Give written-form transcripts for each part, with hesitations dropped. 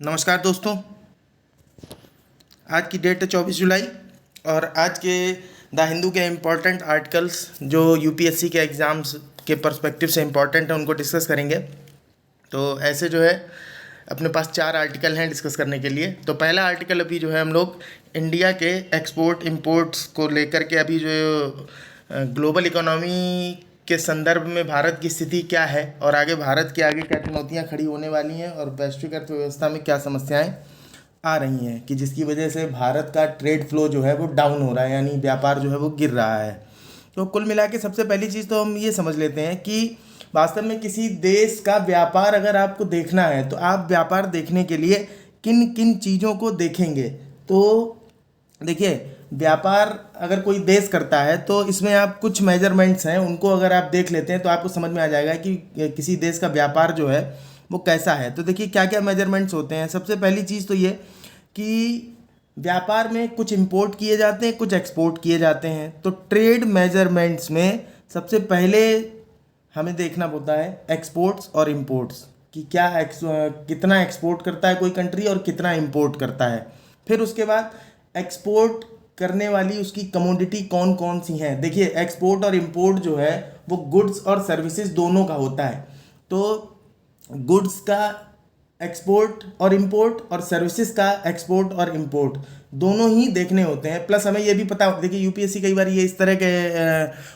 नमस्कार दोस्तों। आज की डेट है 24 जुलाई और आज के द हिंदू के इम्पोर्टेंट आर्टिकल्स जो यूपीएससी के एग्ज़ाम्स के पर्सपेक्टिव से इम्पोर्टेंट है उनको डिस्कस करेंगे। तो ऐसे जो है अपने पास 4 आर्टिकल हैं डिस्कस करने के लिए। तो पहला आर्टिकल अभी जो है हम लोग इंडिया के एक्सपोर्ट इंपोर्ट्स को लेकर के अभी जो ग्लोबल इकोनॉमी के संदर्भ में भारत की स्थिति क्या है और आगे भारत के आगे क्या चुनौतियां खड़ी होने वाली हैं और वैश्विक अर्थव्यवस्था में क्या समस्याएं आ रही हैं कि जिसकी वजह से भारत का ट्रेड फ्लो जो है वो डाउन हो रहा है, यानी व्यापार जो है वो गिर रहा है। तो कुल मिला के सबसे पहली चीज़ तो हम ये समझ लेते हैं कि वास्तव में किसी देश का व्यापार अगर आपको देखना है तो आप व्यापार देखने के लिए किन किन चीज़ों को देखेंगे। तो देखिए, व्यापार अगर कोई देश करता है तो इसमें आप कुछ मेजरमेंट्स हैं उनको अगर आप देख लेते हैं तो आपको समझ में आ जाएगा कि किसी देश का व्यापार जो है वो कैसा है। तो देखिए क्या क्या मेजरमेंट्स होते हैं। सबसे पहली चीज़ तो ये कि व्यापार में कुछ इंपोर्ट किए जाते हैं, कुछ एक्सपोर्ट किए जाते हैं। तो ट्रेड मेजरमेंट्स में सबसे पहले हमें देखना होता है एक्सपोर्ट्स और इंपोर्ट्स कि कितना एक्सपोर्ट करता है कोई कंट्री और कितना इंपोर्ट करता है। फिर उसके बाद एक्सपोर्ट करने वाली उसकी कमोडिटी कौन कौन सी हैं। देखिए, एक्सपोर्ट और इंपोर्ट जो है वो गुड्स और सर्विसेज दोनों का होता है। तो गुड्स का एक्सपोर्ट और इंपोर्ट और सर्विसेज का एक्सपोर्ट और इंपोर्ट दोनों ही देखने होते हैं। प्लस हमें ये भी पता, देखिए यूपीएससी कई बार ये इस तरह के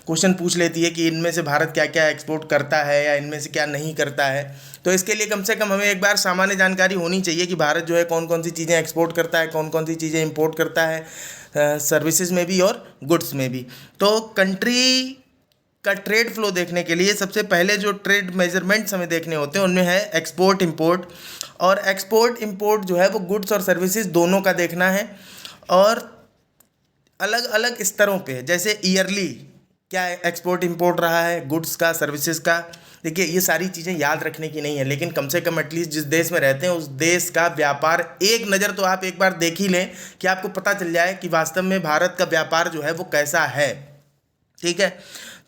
क्वेश्चन पूछ लेती है कि इनमें से भारत क्या क्या एक्सपोर्ट करता है या इनमें से क्या नहीं करता है। तो इसके लिए कम से कम हमें एक बार सामान्य जानकारी होनी चाहिए कि भारत जो है कौन कौन सी चीज़ें एक्सपोर्ट करता है, कौन कौन सी चीज़ें इंपोर्ट करता है, सर्विसेज में भी और गुड्स में भी। तो कंट्री का ट्रेड फ्लो देखने के लिए सबसे पहले जो ट्रेड मेजरमेंट्स हमें देखने होते हैं उनमें है एक्सपोर्ट इंपोर्ट। और एक्सपोर्ट इंपोर्ट जो है वो गुड्स और सर्विसेज दोनों का देखना है और अलग अलग स्तरों पे, जैसे ईयरली क्या एक्सपोर्ट इंपोर्ट रहा है गुड्स का, सर्विसेज का। देखिए, ये सारी चीज़ें याद रखने की नहीं है, लेकिन कम से कम एटलीस्ट जिस देश में रहते हैं उस देश का व्यापार एक नज़र तो आप एक बार देख ही लें कि आपको पता चल जाए कि वास्तव में भारत का व्यापार जो है वो कैसा है। ठीक है,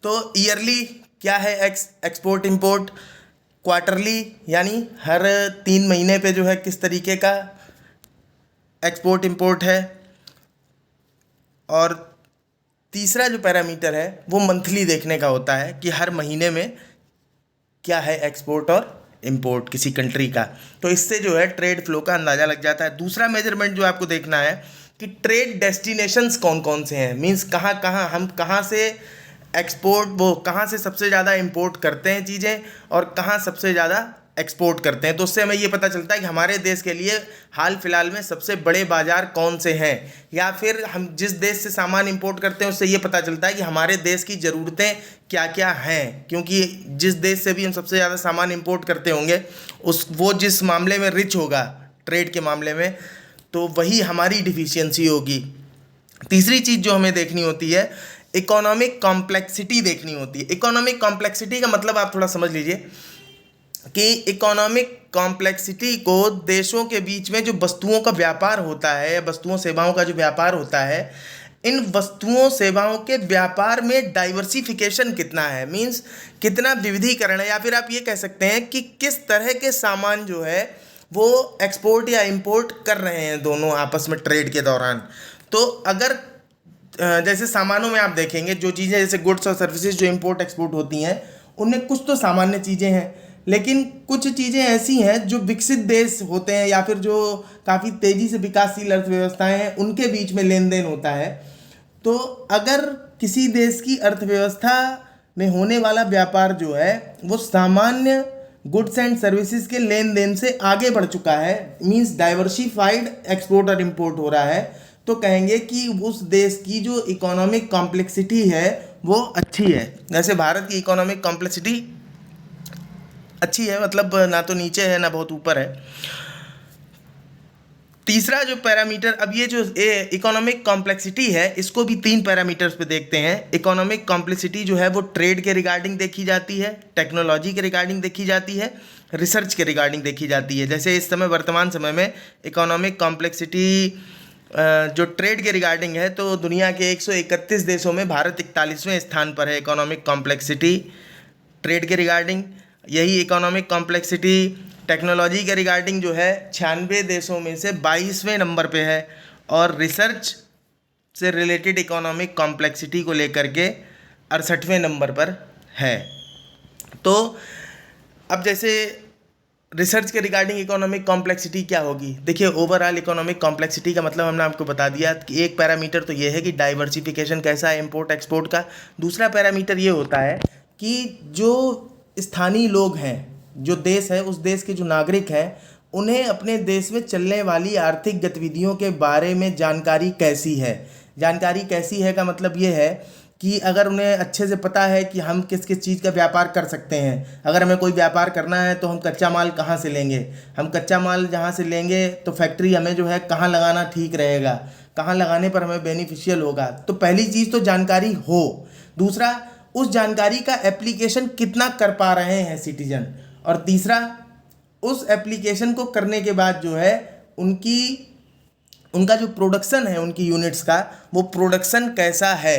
तो ईयरली क्या है एक्सपोर्ट इंपोर्ट, क्वार्टरली यानी हर 3 महीने पे जो है किस तरीके का एक्सपोर्ट इंपोर्ट है, और तीसरा जो पैरामीटर है वो मंथली देखने का होता है कि हर महीने में क्या है एक्सपोर्ट और इंपोर्ट किसी कंट्री का। तो इससे जो है ट्रेड फ्लो का अंदाज़ा लग जाता है। दूसरा मेजरमेंट जो आपको देखना है कि ट्रेड डेस्टिनेशंस कौन कौन से हैं, मीन्स कहाँ कहाँ हम कहाँ से एक्सपोर्ट वो कहाँ से सबसे ज़्यादा इंपोर्ट करते हैं चीज़ें और कहाँ सबसे ज़्यादा एक्सपोर्ट करते हैं। तो उससे हमें ये पता चलता है कि हमारे देश के लिए हाल फिलहाल में सबसे बड़े बाज़ार कौन से हैं, या फिर हम जिस देश से सामान इंपोर्ट करते हैं उससे ये पता चलता है कि हमारे देश की ज़रूरतें क्या क्या हैं। क्योंकि जिस देश से भी हम सबसे ज़्यादा सामान इंपोर्ट करते होंगे वो जिस मामले में रिच होगा ट्रेड के मामले में, तो वही हमारी डिफिशियंसी होगी। तीसरी चीज़ जो हमें देखनी होती है इकोनॉमिक कॉम्प्लेक्सिटी देखनी होती है। इकोनॉमिक कॉम्प्लेक्सिटी का मतलब आप थोड़ा समझ लीजिए कि इकोनॉमिक कॉम्प्लेक्सिटी को देशों के बीच में जो वस्तुओं का व्यापार होता है, वस्तुओं सेवाओं का जो व्यापार होता है, इन वस्तुओं सेवाओं के व्यापार में डाइवर्सिफिकेशन कितना है, मीन्स कितना विविधीकरण है, या फिर आप ये कह सकते हैं कि किस तरह के सामान जो है वो एक्सपोर्ट या इंपोर्ट कर रहे हैं दोनों आपस में ट्रेड के दौरान। तो अगर जैसे सामानों में आप देखेंगे जो चीज़ें जैसे गुड्स और सर्विसेज जो इंपोर्ट एक्सपोर्ट होती हैं उनमें कुछ तो सामान्य चीज़ें हैं, लेकिन कुछ चीज़ें ऐसी हैं जो विकसित देश होते हैं या फिर जो काफ़ी तेज़ी से विकासशील अर्थव्यवस्थाएं हैं उनके बीच में लेन देन होता है। तो अगर किसी देश की अर्थव्यवस्था में होने वाला व्यापार जो है वो सामान्य गुड्स एंड सर्विसेज के लेन देन से आगे बढ़ चुका है, मीन्स डाइवर्सिफाइड एक्सपोर्ट और इंपोर्ट हो रहा है, तो कहेंगे कि उस देश की जो इकोनॉमिक कॉम्प्लेक्सिटी है वो अच्छी है। जैसे भारत की इकोनॉमिक कॉम्प्लेक्सिटी अच्छी है, मतलब ना तो नीचे है ना बहुत ऊपर है। तीसरा जो पैरामीटर, अब ये जो इकोनॉमिक कॉम्प्लेक्सिटी है इसको भी 3 पैरामीटर्स पे देखते हैं। इकोनॉमिक कॉम्प्लेक्सिटी जो है वो ट्रेड के रिगार्डिंग देखी जाती है, टेक्नोलॉजी के रिगार्डिंग देखी जाती है, रिसर्च के रिगार्डिंग देखी जाती है। जैसे इस समय वर्तमान समय में इकोनॉमिक कॉम्प्लेक्सिटी जो ट्रेड के रिगार्डिंग है तो दुनिया के 131 देशों में भारत 41वें स्थान पर है इकोनॉमिक कॉम्प्लेक्सिटी ट्रेड के रिगार्डिंग। यही इकोनॉमिक कॉम्प्लेक्सिटी टेक्नोलॉजी के रिगार्डिंग जो है 96 देशों में से 22वें नंबर पे है, और रिसर्च से रिलेटेड इकोनॉमिक कॉम्प्लेक्सिटी को लेकर के 68वें नंबर पर है। तो अब जैसे रिसर्च के रिगार्डिंग इकोनॉमिक कॉम्प्लेक्सिटी क्या होगी, देखिए ओवरऑल इकोनॉमिक कॉम्प्लेक्सिटी का मतलब हमने आपको बता दिया कि एक पैरामीटर तो ये है कि डाइवर्सिफिकेशन कैसा है इंपोर्ट एक्सपोर्ट का। दूसरा पैरामीटर ये होता है कि जो स्थानीय लोग हैं, जो देश है, उस देश के जो नागरिक हैं, उन्हें अपने देश में चलने वाली आर्थिक गतिविधियों के बारे में जानकारी कैसी है। जानकारी कैसी है का मतलब ये है कि अगर उन्हें अच्छे से पता है कि हम किस किस चीज़ का व्यापार कर सकते हैं। अगर हमें कोई व्यापार करना है तो हम कच्चा माल कहाँ से लेंगे, हम कच्चा माल जहाँ से लेंगे तो फैक्ट्री हमें जो है कहाँ लगाना ठीक रहेगा, कहाँ लगाने पर हमें बेनिफिशियल होगा। तो पहली चीज़ तो जानकारी हो। दूसरा, उस जानकारी का एप्लीकेशन कितना कर पा रहे हैं सिटीजन। और तीसरा, उस एप्लीकेशन को करने के बाद जो है उनका जो प्रोडक्शन है उनकी यूनिट्स का, वो प्रोडक्शन कैसा है।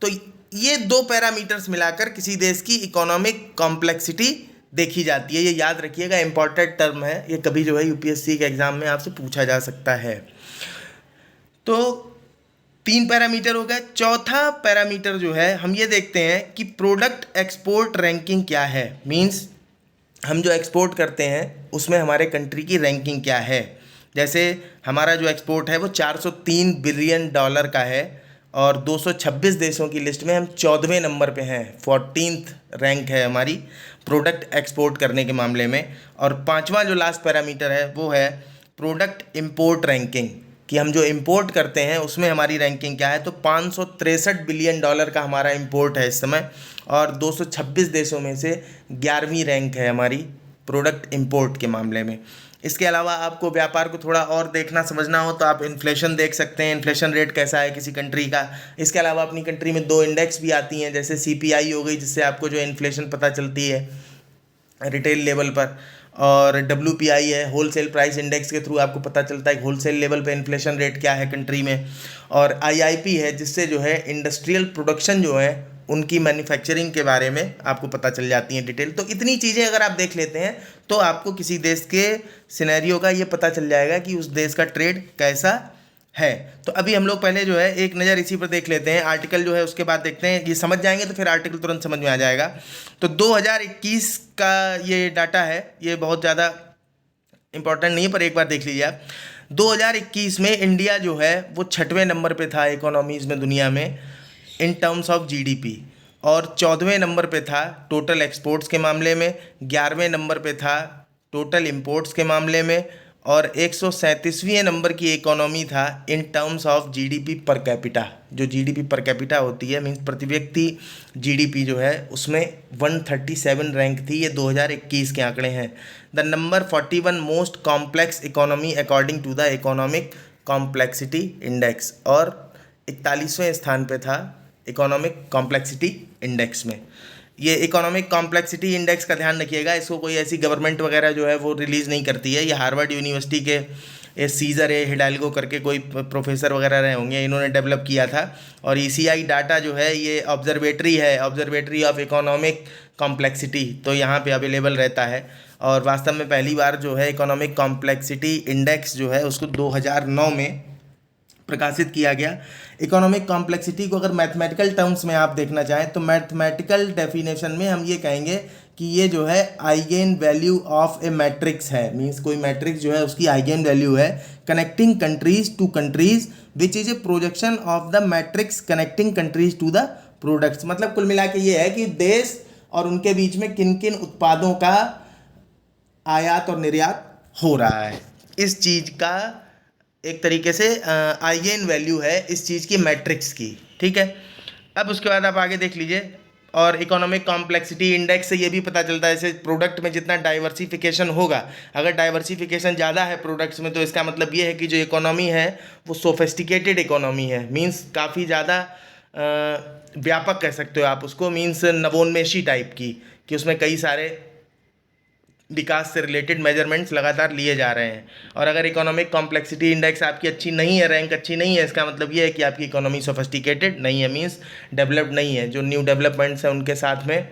तो ये दो पैरामीटर्स मिलाकर किसी देश की इकोनॉमिक कॉम्प्लेक्सिटी देखी जाती है। ये याद रखिएगा, इंपॉर्टेंट टर्म है ये, कभी जो है यूपीएससी के एग्जाम में आपसे पूछा जा सकता है। तो 3 पैरामीटर हो गए। चौथा पैरामीटर जो है हम ये देखते हैं कि प्रोडक्ट एक्सपोर्ट रैंकिंग क्या है। मीन्स हम जो एक्सपोर्ट करते हैं उसमें हमारे कंट्री की रैंकिंग क्या है। जैसे हमारा जो एक्सपोर्ट है वो $403 बिलियन का है, और 226 देशों की लिस्ट में हम 14वें नंबर पे हैं, 14th रैंक है हमारी प्रोडक्ट एक्सपोर्ट करने के मामले में। और 5वां जो लास्ट पैरामीटर है वो है प्रोडक्ट इंपोर्ट रैंकिंग, कि हम जो इंपोर्ट करते हैं उसमें हमारी रैंकिंग क्या है। तो $563 बिलियन का हमारा इंपोर्ट है इस समय, और 226 देशों में से 11वीं रैंक है हमारी प्रोडक्ट इंपोर्ट के मामले में। इसके अलावा आपको व्यापार को थोड़ा और देखना समझना हो तो आप इन्फ्लेशन देख सकते हैं, इन्फ्लेशन रेट कैसा है किसी कंट्री का। इसके अलावा अपनी कंट्री में 2 इंडेक्स भी आती हैं, जैसे CPI हो गई, जिससे आपको जो इन्फ्लेशन पता चलती है रिटेल लेवल पर, और WPI है, होलसेल प्राइस इंडेक्स के थ्रू आपको पता चलता है होलसेल लेवल पे इन्फ्लेशन रेट क्या है कंट्री में। और IIP है, जिससे जो है इंडस्ट्रियल प्रोडक्शन जो है उनकी मैन्युफैक्चरिंग के बारे में आपको पता चल जाती है डिटेल। तो इतनी चीज़ें अगर आप देख लेते हैं तो आपको किसी देश के सिनेरियो का ये पता चल जाएगा कि उस देश का ट्रेड कैसा है। तो अभी हम लोग पहले जो है एक नज़र इसी पर देख लेते हैं, आर्टिकल जो है उसके बाद देखते हैं। ये समझ जाएंगे तो फिर आर्टिकल तुरंत समझ में आ जाएगा। तो 2021 का ये डाटा है, ये बहुत ज़्यादा इंपॉर्टेंट नहीं है पर एक बार देख लीजिए आप। 2021 में इंडिया जो है वो 6वें नंबर पे था इकोनॉमीज़ में दुनिया में इन टर्म्स ऑफ GDP, और 14वें नंबर पे था टोटल एक्सपोर्ट्स के मामले में, 11वें नंबर पे था टोटल इंपोर्ट्स के मामले में, और 137वें नंबर की इकोनॉमी था in terms of GDP per capita. जो GDP पर कैपिटा होती है मीन्स प्रति व्यक्ति GDP जो है उसमें 137 रैंक थी। ये 2021 के आंकड़े हैं। The number 41 most complex economy according to the economic complexity index, और 41वें स्थान पे था इकोनॉमिक कॉम्प्लेक्सिटी इंडेक्स में। ये इकोनॉमिक कॉम्प्लेक्सिटी इंडेक्स का ध्यान रखिएगा, इसको कोई ऐसी गवर्नमेंट वगैरह जो है वो रिलीज़ नहीं करती है। ये हार्वर्ड यूनिवर्सिटी के सीजर हिडाल्गो करके कोई प्रोफेसर वगैरह रहे होंगे, इन्होंने डेवलप किया था। और ECI डाटा जो है ये ऑब्जर्वेटरी है, ऑब्जर्वेटरी ऑफ इकोनॉमिक कॉम्प्लेक्सिटी, तो यहाँ पे अवेलेबल रहता है। और वास्तव में पहली बार जो है इकोनॉमिक कॉम्प्लेक्सिटी इंडेक्स जो है उसको 2009 में प्रकाशित किया गया। इकोनॉमिक कॉम्प्लेक्सिटी को अगर मैथमेटिकल टर्म्स में आप देखना चाहें तो मैथमेटिकल डेफिनेशन में हम ये कहेंगे कि ये जो है eigen value of a matrix है। मींस कोई मैट्रिक्स जो है उसकी आइगेन वैल्यू है connecting countries to countries which is a projection of the matrix connecting countries to the products. मतलब कुल मिला के ये है कि देश और उनके बीच में किन किन उत्पादों का आयात और निर्यात हो रहा है। इस चीज़ का एक तरीके से आइगेन वैल्यू है इस चीज़ की मैट्रिक्स की, ठीक है। अब उसके बाद आप आगे देख लीजिए। और इकोनॉमिक कॉम्प्लेक्सिटी इंडेक्स से ये भी पता चलता है जैसे प्रोडक्ट में जितना डाइवर्सिफिकेशन होगा, अगर डाइवर्सिफिकेशन ज़्यादा है प्रोडक्ट्स में तो इसका मतलब ये है कि जो इकोनॉमी है वो सोफिस्टिकेटेड इकोनॉमी है। मींस काफ़ी ज़्यादा व्यापक कह सकते हो आप उसको, मींस नवोन्मेषी टाइप की, कि उसमें कई सारे विकास से रिलेटेड मेजरमेंट्स लगातार लिए जा रहे हैं। और अगर इकोनॉमिक कॉम्प्लेक्सिटी इंडेक्स आपकी अच्छी नहीं है, रैंक अच्छी नहीं है, इसका मतलब ये है कि आपकी इकोनॉमी सोफिस्टिकेटेड नहीं है, मींस डेवलप्ड नहीं है। जो न्यू डेवलपमेंट्स हैं उनके साथ में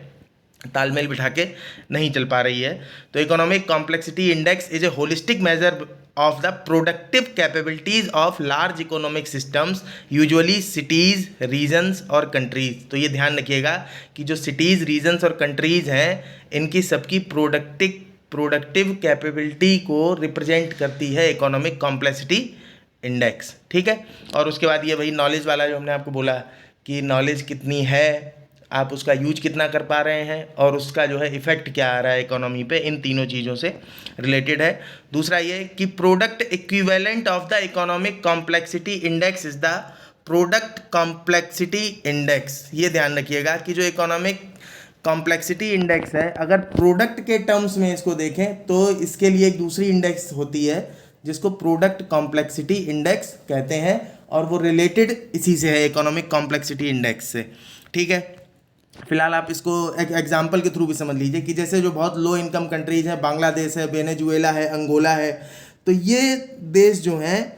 तालमेल बिठा के नहीं चल पा रही है। तो economic complexity index is a holistic measure of the productive capabilities of large economic systems, usually cities, regions और कंट्रीज। तो ये ध्यान रखिएगा कि जो सिटीज़, रीजन्स और कंट्रीज़ हैं, इनकी सबकी प्रोडक्टिव कैपेबिलिटी को रिप्रेजेंट करती है इकोनॉमिक कॉम्प्लेक्सिटी इंडेक्स। ठीक है। और उसके बाद ये वही नॉलेज वाला जो हमने आपको बोला कि नॉलेज कितनी है, आप उसका यूज कितना कर पा रहे हैं, और उसका जो है इफेक्ट क्या आ रहा है इकोनॉमी पे, इन तीनों चीज़ों से रिलेटेड है। दूसरा ये कि product equivalent of the economic complexity index is the product complexity index. ये ध्यान रखिएगा कि जो इकोनॉमिक कॉम्प्लेक्सिटी इंडेक्स है, अगर प्रोडक्ट के टर्म्स में इसको देखें तो इसके लिए एक दूसरी इंडेक्स होती है जिसको प्रोडक्ट कॉम्प्लेक्सिटी इंडेक्स कहते हैं, और वो रिलेटेड इसी से है, इकोनॉमिक कॉम्प्लेक्सिटी इंडेक्स से। ठीक है। फिलहाल आप इसको एक एग्जांपल के थ्रू भी समझ लीजिए कि जैसे जो बहुत लो इनकम कंट्रीज हैं, बांग्लादेश है, वेनेजुएला है, अंगोला है, तो ये देश जो हैं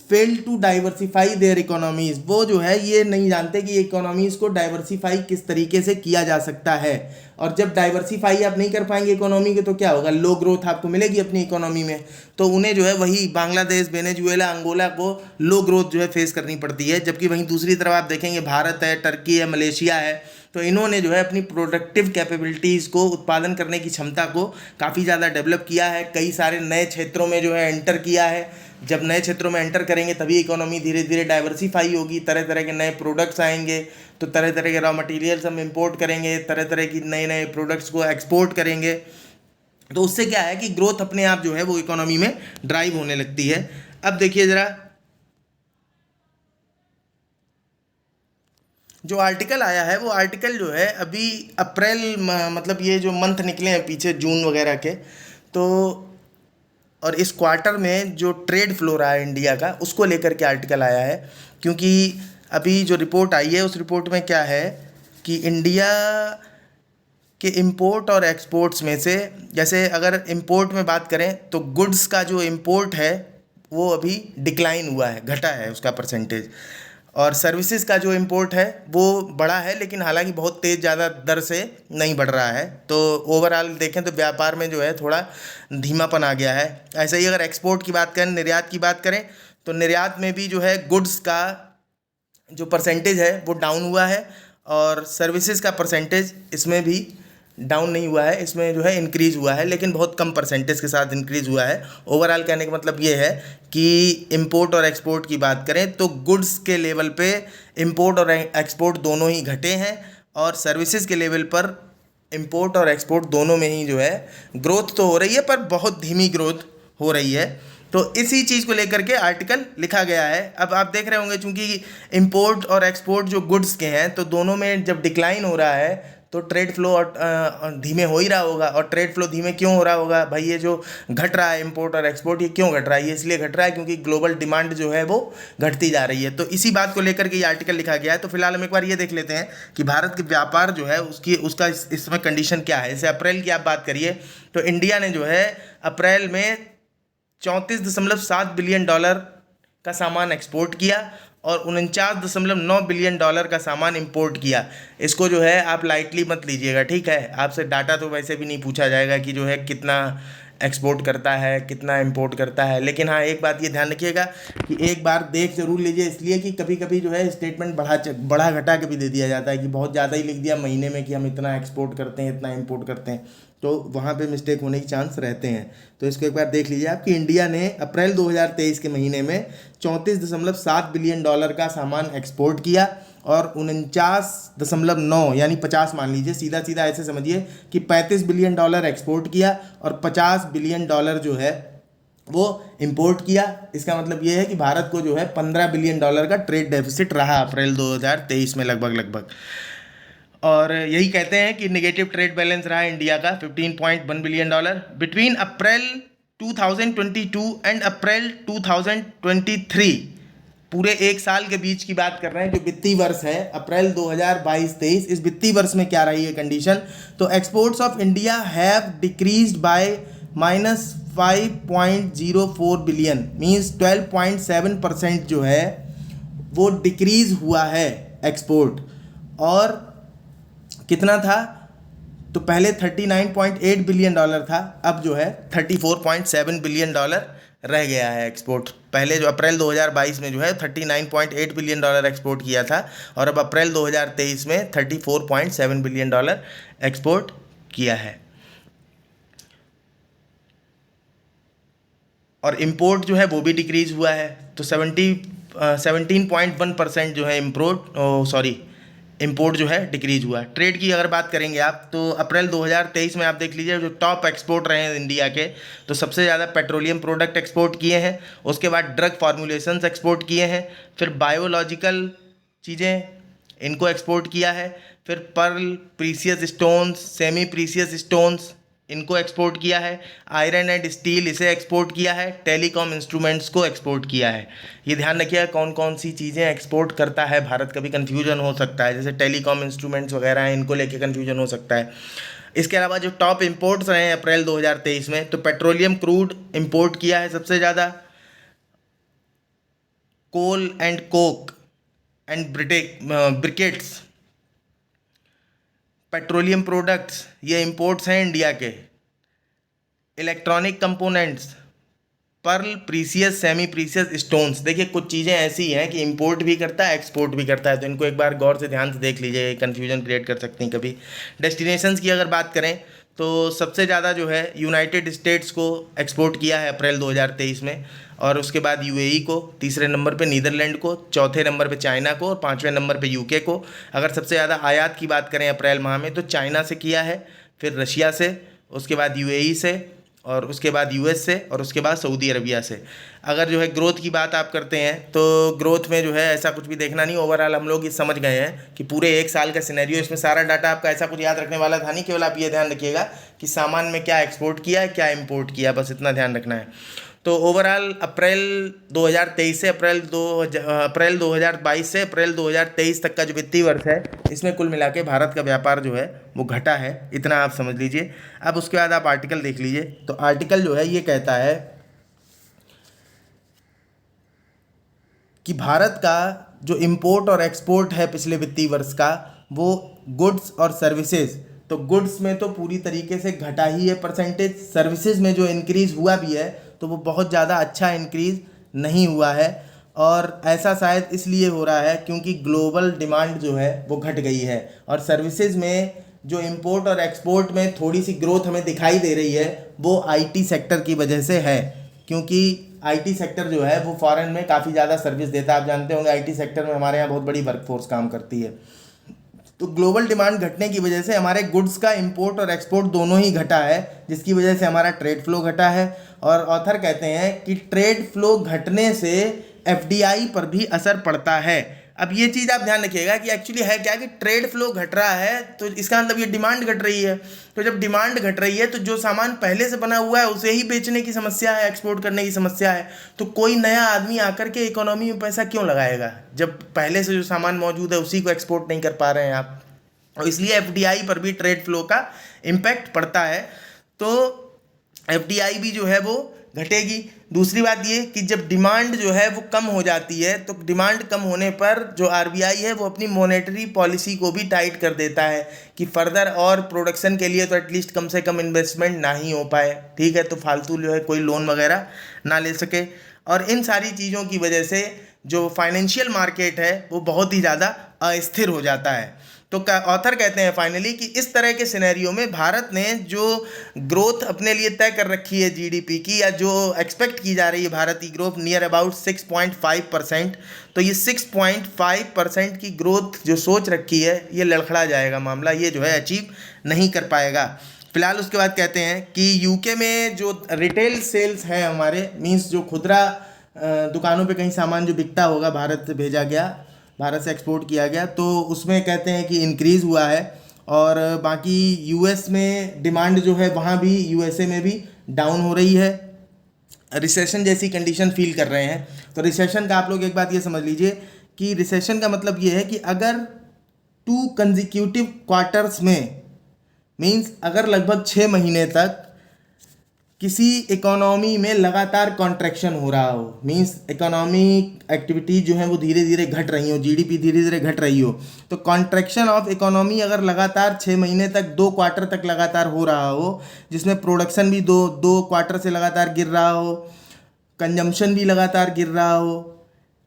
fail to diversify their economies. वो जो है ये नहीं जानते कि इकोनॉमीज़ को डाइवर्सिफाई किस तरीके से किया जा सकता है, और जब डाइवर्सिफाई आप नहीं कर पाएंगे इकोनॉमी के तो क्या होगा, लो ग्रोथ आपको मिलेगी अपनी इकोनॉमी में। तो उन्हें जो है वही बांग्लादेश, वेनेजुएला, अंगोला को लो ग्रोथ जो है फेस करनी पड़ती है, जबकि वहीं दूसरी तरफ आप देखेंगे भारत है, टर्की है, मलेशिया है, तो इन्होंने जो है अपनी प्रोडक्टिव कैपेबिलिटीज़ को, उत्पादन करने की क्षमता को काफ़ी ज़्यादा डेवलप किया है, कई सारे नए क्षेत्रों में जो है एंटर किया है। जब नए क्षेत्रों में एंटर करेंगे तभी इकोनॉमी धीरे धीरे डाइवर्सिफाई होगी, तरह तरह के नए प्रोडक्ट्स आएंगे, तो तरह तरह के रॉ मटेरियल्स हम इंपोर्ट करेंगे, तरह तरह की नए नए प्रोडक्ट्स को एक्सपोर्ट करेंगे, तो उससे क्या है कि ग्रोथ अपने आप जो है वो इकोनॉमी में ड्राइव होने लगती है। अब देखिए ज़रा, जो आर्टिकल आया है वो आर्टिकल जो है अभी अप्रैल, मतलब ये जो मंथ निकले हैं पीछे जून वगैरह के, तो और इस क्वार्टर में जो ट्रेड फ्लो रहा है इंडिया का, उसको लेकर के आर्टिकल आया है। क्योंकि अभी जो रिपोर्ट आई है उस रिपोर्ट में क्या है कि इंडिया के इंपोर्ट और एक्सपोर्ट्स में से, जैसे अगर इंपोर्ट में बात करें तो गुड्स का जो इंपोर्ट है वो अभी डिक्लाइन हुआ है, घटा है उसका परसेंटेज, और सर्विसेज का जो इंपोर्ट है वो बढ़ा है, लेकिन हालांकि बहुत तेज़ ज़्यादा दर से नहीं बढ़ रहा है। तो ओवरऑल देखें तो व्यापार में जो है थोड़ा धीमापन आ गया है। ऐसे ही अगर एक्सपोर्ट की बात करें, निर्यात की बात करें, तो निर्यात में भी जो है गुड्स का जो परसेंटेज है वो डाउन हुआ है, और सर्विसेज का परसेंटेज इसमें भी डाउन नहीं हुआ है, इसमें जो है इंक्रीज़ हुआ है, लेकिन बहुत कम परसेंटेज के साथ इंक्रीज़ हुआ है। ओवरऑल कहने का मतलब ये है कि इंपोर्ट और एक्सपोर्ट की बात करें तो गुड्स के लेवल पे इंपोर्ट और एक्सपोर्ट दोनों ही घटे हैं, और सर्विसेज के लेवल पर इंपोर्ट और एक्सपोर्ट दोनों में ही जो है ग्रोथ तो हो रही है, पर बहुत धीमी ग्रोथ हो रही है। तो इसी चीज़ को लेकर के आर्टिकल लिखा गया है। अब आप देख रहे होंगे चूंकि इंपोर्ट और एक्सपोर्ट जो गुड्स के हैं, तो दोनों में जब डिक्लाइन हो रहा है तो ट्रेड फ्लो धीमे हो ही रहा होगा। और ट्रेड फ्लो धीमे क्यों हो रहा होगा भाई, ये जो घट रहा है इंपोर्ट और एक्सपोर्ट, ये क्यों घट रहा है, ये इसलिए घट रहा है क्योंकि ग्लोबल डिमांड जो है वो घटती जा रही है। तो इसी बात को लेकर के ये आर्टिकल लिखा गया है। तो फिलहाल हम एक बार ये देख लेते हैं कि भारत के व्यापार जो है उसका इस समय कंडीशन क्या है। जैसे अप्रैल की आप बात करिए तो इंडिया ने जो है अप्रैल में 34.7 बिलियन डॉलर का सामान एक्सपोर्ट किया और 49.9 बिलियन डॉलर का सामान इंपोर्ट किया। इसको जो है आप लाइटली मत लीजिएगा, ठीक है। आपसे डाटा तो वैसे भी नहीं पूछा जाएगा कि जो है कितना एक्सपोर्ट करता है, कितना इंपोर्ट करता है, लेकिन हाँ एक बात ये ध्यान रखिएगा कि एक बार देख जरूर लीजिए, इसलिए कि कभी कभी जो है स्टेटमेंट बढ़ा घटा के भी दे दिया जाता है कि बहुत ज़्यादा ही लिख दिया महीने में कि हम इतना एक्सपोर्ट करते हैं, इतना इंपोर्ट करते हैं, तो वहाँ पे मिस्टेक होने के चांस रहते हैं। तो इसको एक बार देख लीजिए आप कि इंडिया ने अप्रैल 2023 के महीने में 34.7 बिलियन डॉलर का सामान एक्सपोर्ट किया और 49.9 यानी 50 मान लीजिए, सीधा सीधा ऐसे समझिए कि 35 बिलियन डॉलर एक्सपोर्ट किया और 50 बिलियन डॉलर जो है वो इंपोर्ट किया। इसका मतलब ये है कि भारत को जो है 15 बिलियन डॉलर का ट्रेड डेफिसिट रहा अप्रैल 2023 में लगभग। और यही कहते हैं कि नेगेटिव ट्रेड बैलेंस रहा इंडिया का 15.1 billion dollar between April 2022 and April 2023। पूरे एक साल के बीच की बात कर रहे हैं, जो वित्तीय वर्ष है अप्रैल 2022-23, इस वित्तीय वर्ष में क्या रही है कंडीशन। तो exports of India have decreased bye -5.04 billion, means 12.7% जो है वो डिक्रीज हुआ है एक्सपोर्ट। और कितना था तो पहले $39.8 बिलियन था, अब जो है $34.7 बिलियन रह गया है एक्सपोर्ट। पहले जो अप्रैल 2022 में जो है $39.8 बिलियन एक्सपोर्ट किया था, और अब अप्रैल 2023 में $34.7 बिलियन एक्सपोर्ट किया है। और इम्पोर्ट जो है वो भी डिक्रीज हुआ है, तो 17.1% जो है इम्पोर्ट जो है डिक्रीज हुआ। ट्रेड की अगर बात करेंगे आप, तो अप्रैल 2023 में आप देख लीजिए जो टॉप एक्सपोर्ट रहे हैं इंडिया के, तो सबसे ज़्यादा पेट्रोलियम प्रोडक्ट एक्सपोर्ट किए हैं, उसके बाद ड्रग फार्मूलेशंस एक्सपोर्ट किए हैं, फिर बायोलॉजिकल चीज़ें इनको एक्सपोर्ट किया है, फिर pearl, precious stones, semi precious stones इनको एक्सपोर्ट किया है, आयरन एंड स्टील इसे एक्सपोर्ट किया है, टेलीकॉम इंस्ट्रूमेंट्स को एक्सपोर्ट किया है। ये ध्यान रखिएगा कौन कौन सी चीज़ें एक्सपोर्ट करता है भारत, कभी कन्फ्यूजन हो सकता है, जैसे टेलीकॉम इंस्ट्रूमेंट्स वगैरह हैं, इनको लेके कन्फ्यूजन हो सकता है। इसके अलावा जो टॉप इंपोर्ट्स रहे हैं अप्रैल 2023 में, तो पेट्रोलियम क्रूड इंपोर्ट किया है सबसे ज़्यादा, coal and coke and briquettes, petroleum products ये इंपोर्ट्स हैं इंडिया के। Electronic components, pearl, precious, semi precious stones. देखिए कुछ चीज़ें ऐसी हैं कि इंपोर्ट भी करता है, एक्सपोर्ट भी करता है, तो इनको एक बार गौर से ध्यान से देख लीजिए, कन्फ्यूजन क्रिएट कर सकती हैं कभी। डेस्टिनेशंस की अगर बात करें, तो सबसे ज़्यादा जो है यूनाइटेड स्टेट्स को एक्सपोर्ट किया है अप्रैल 2023 में, और उसके बाद यूएई को, तीसरे नंबर पे नीदरलैंड को, चौथे नंबर पे चाइना को, और पाँचवें नंबर पे यूके को। अगर सबसे ज़्यादा आयात की बात करें अप्रैल माह में, तो चाइना से किया है, फिर रशिया से, उसके बाद यूएई से, और उसके बाद यूएस से, और उसके बाद सऊदी अरबिया से। अगर जो है ग्रोथ की बात आप करते हैं, तो ग्रोथ में जो है ऐसा कुछ भी देखना नहीं, ओवरऑल हम लोग ये समझ गए हैं कि पूरे एक साल का सिनेरियो, इसमें सारा डाटा आपका ऐसा कुछ याद रखने वाला था नहीं, केवल आप ये ध्यान रखिएगा कि सामान में क्या एक्सपोर्ट किया है, क्या इंपोर्ट किया, बस इतना ध्यान रखना है। तो ओवरऑल अप्रैल 2023 से अप्रैल 2022 से अप्रैल 2023 तक का जो वित्तीय वर्ष है, इसमें कुल मिला के भारत का व्यापार जो है वो घटा है, इतना आप समझ लीजिए। अब उसके बाद आप आर्टिकल देख लीजिए, तो आर्टिकल जो है ये कहता है कि भारत का जो इंपोर्ट और एक्सपोर्ट है पिछले वित्तीय वर्ष का, वो गुड्स और सर्विसेज, तो गुड्स में तो पूरी तरीके से घटा ही है परसेंटेज, सर्विसेज में जो इंक्रीज़ हुआ भी है तो वो बहुत ज़्यादा अच्छा इंक्रीज़ नहीं हुआ है, और ऐसा शायद इसलिए हो रहा है क्योंकि ग्लोबल डिमांड जो है वो घट गई है, और सर्विसेज में जो इंपोर्ट और एक्सपोर्ट में थोड़ी सी ग्रोथ हमें दिखाई दे रही है, वो आईटी सेक्टर की वजह से है, क्योंकि आईटी सेक्टर जो है वो फॉरेन में काफ़ी ज़्यादा सर्विस देता है। आप जानते होंगे आईटी सेक्टर में हमारे यहाँ बहुत बड़ी वर्कफोर्स काम करती है, तो ग्लोबल डिमांड घटने की वजह से हमारे गुड्स का इंपोर्ट और एक्सपोर्ट दोनों ही घटा है, जिसकी वजह से हमारा ट्रेड फ्लो घटा है। और ऑथर कहते हैं कि ट्रेड फ्लो घटने से एफडीआई पर भी असर पड़ता है। अब ये चीज़ आप ध्यान रखिएगा कि एक्चुअली है क्या कि ट्रेड फ्लो घट रहा है, तो इसका मतलब ये डिमांड घट रही है, तो जब डिमांड घट रही है तो जो सामान पहले से बना हुआ है उसे ही बेचने की समस्या है, एक्सपोर्ट करने की समस्या है, तो कोई नया आदमी आकर के इकोनॉमी में पैसा क्यों लगाएगा जब पहले से जो सामान मौजूद है उसी को एक्सपोर्ट नहीं कर पा रहे हैं आप, और इसलिए एफडीआई पर भी ट्रेड फ्लो का इम्पैक्ट पड़ता है, तो एफडीआई भी जो है वो घटेगी। दूसरी बात ये कि जब डिमांड जो है वो कम हो जाती है, तो डिमांड कम होने पर जो आरबीआई है वो अपनी मॉनेटरी पॉलिसी को भी टाइट कर देता है कि फर्दर और प्रोडक्शन के लिए तो एटलीस्ट कम से कम इन्वेस्टमेंट ना ही हो पाए, ठीक है, तो फालतू जो है कोई लोन वगैरह ना ले सके। और इन सारी चीज़ों की वजह से जो फाइनेंशियल मार्केट है वो बहुत ही ज़्यादा अस्थिर हो जाता है। तो ऑथर कहते हैं फाइनली कि इस तरह के सिनेरियो में भारत ने जो ग्रोथ अपने लिए तय कर रखी है जीडीपी की, या जो एक्सपेक्ट की जा रही है भारत की ग्रोथ नियर अबाउट 6.5%, तो ये 6.5% की ग्रोथ जो सोच रखी है ये लड़खड़ा जाएगा मामला, ये जो है अचीव नहीं कर पाएगा फिलहाल। उसके बाद कहते हैं कि यूके में जो रिटेल सेल्स हैं हमारे, मींस जो खुदरा दुकानों पे कहीं सामान जो बिकता होगा भारत से भेजा गया, भारत से एक्सपोर्ट किया गया, तो उसमें कहते हैं कि इंक्रीज़ हुआ है। और बाकी यूएस में डिमांड जो है वहाँ भी, यूएसए में भी डाउन हो रही है, रिसेशन जैसी कंडीशन फील कर रहे हैं। तो रिसेशन का आप लोग एक बात ये समझ लीजिए कि रिसेशन का मतलब ये है कि अगर 2 कंसेक्यूटिव क्वार्टर्स में, मींस अगर लगभग 6 महीने तक किसी इकोनॉमी में लगातार कॉन्ट्रैक्शन हो रहा हो, मींस इकोनॉमिक एक्टिविटी जो है वो धीरे धीरे घट रही हो, जीडीपी धीरे धीरे घट रही हो, तो कॉन्ट्रैक्शन ऑफ इकोनॉमी अगर लगातार 6 महीने तक, 2 क्वार्टर तक लगातार हो रहा हो, जिसमें प्रोडक्शन भी दो दो क्वार्टर से लगातार गिर रहा हो, कंजम्पशन भी लगातार गिर रहा हो,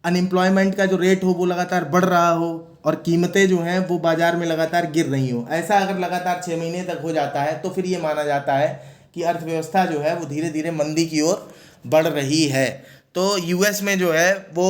अनएम्प्लॉयमेंट का जो रेट हो वो लगातार बढ़ रहा हो, और कीमतें जो हैं वो बाजार में लगातार गिर रही हो, ऐसा अगर लगातार 6 महीने तक हो जाता है तो फिर ये माना जाता है कि अर्थव्यवस्था जो है वो धीरे धीरे मंदी की ओर बढ़ रही है। तो यूएस में जो है वो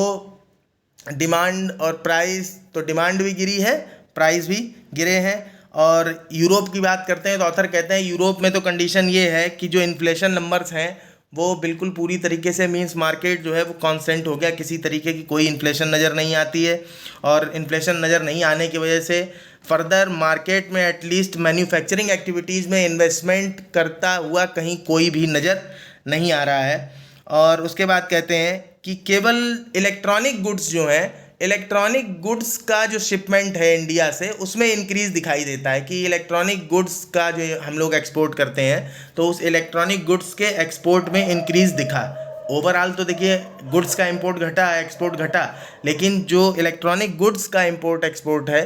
डिमांड और प्राइस, तो डिमांड भी गिरी है, प्राइस भी गिरे हैं। और यूरोप की बात करते हैं तो ऑथर कहते हैं यूरोप में तो कंडीशन ये है कि जो इन्फ्लेशन नंबर्स हैं वो बिल्कुल पूरी तरीके से, मींस मार्केट जो है वो कांस्टेंट हो गया, किसी तरीके की कोई इन्फ्लेशन नज़र नहीं आती है। और इन्फ्लेशन नज़र नहीं आने की वजह से फर्दर मार्केट में एटलीस्ट मैन्युफैक्चरिंग एक्टिविटीज़ में इन्वेस्टमेंट करता हुआ कहीं कोई भी नज़र नहीं आ रहा है। और उसके बाद कहते हैं कि केवल इलेक्ट्रॉनिक गुड्स जो हैं, इलेक्ट्रॉनिक गुड्स का जो शिपमेंट है इंडिया से, उसमें इंक्रीज़ दिखाई देता है कि इलेक्ट्रॉनिक गुड्स का जो हम लोग एक्सपोर्ट करते हैं तो उस इलेक्ट्रॉनिक गुड्स के एक्सपोर्ट में इंक्रीज़ दिखा। ओवरऑल तो देखिए गुड्स का इंपोर्ट घटा, एक्सपोर्ट घटा, लेकिन जो इलेक्ट्रॉनिक गुड्स का इंपोर्ट एक्सपोर्ट है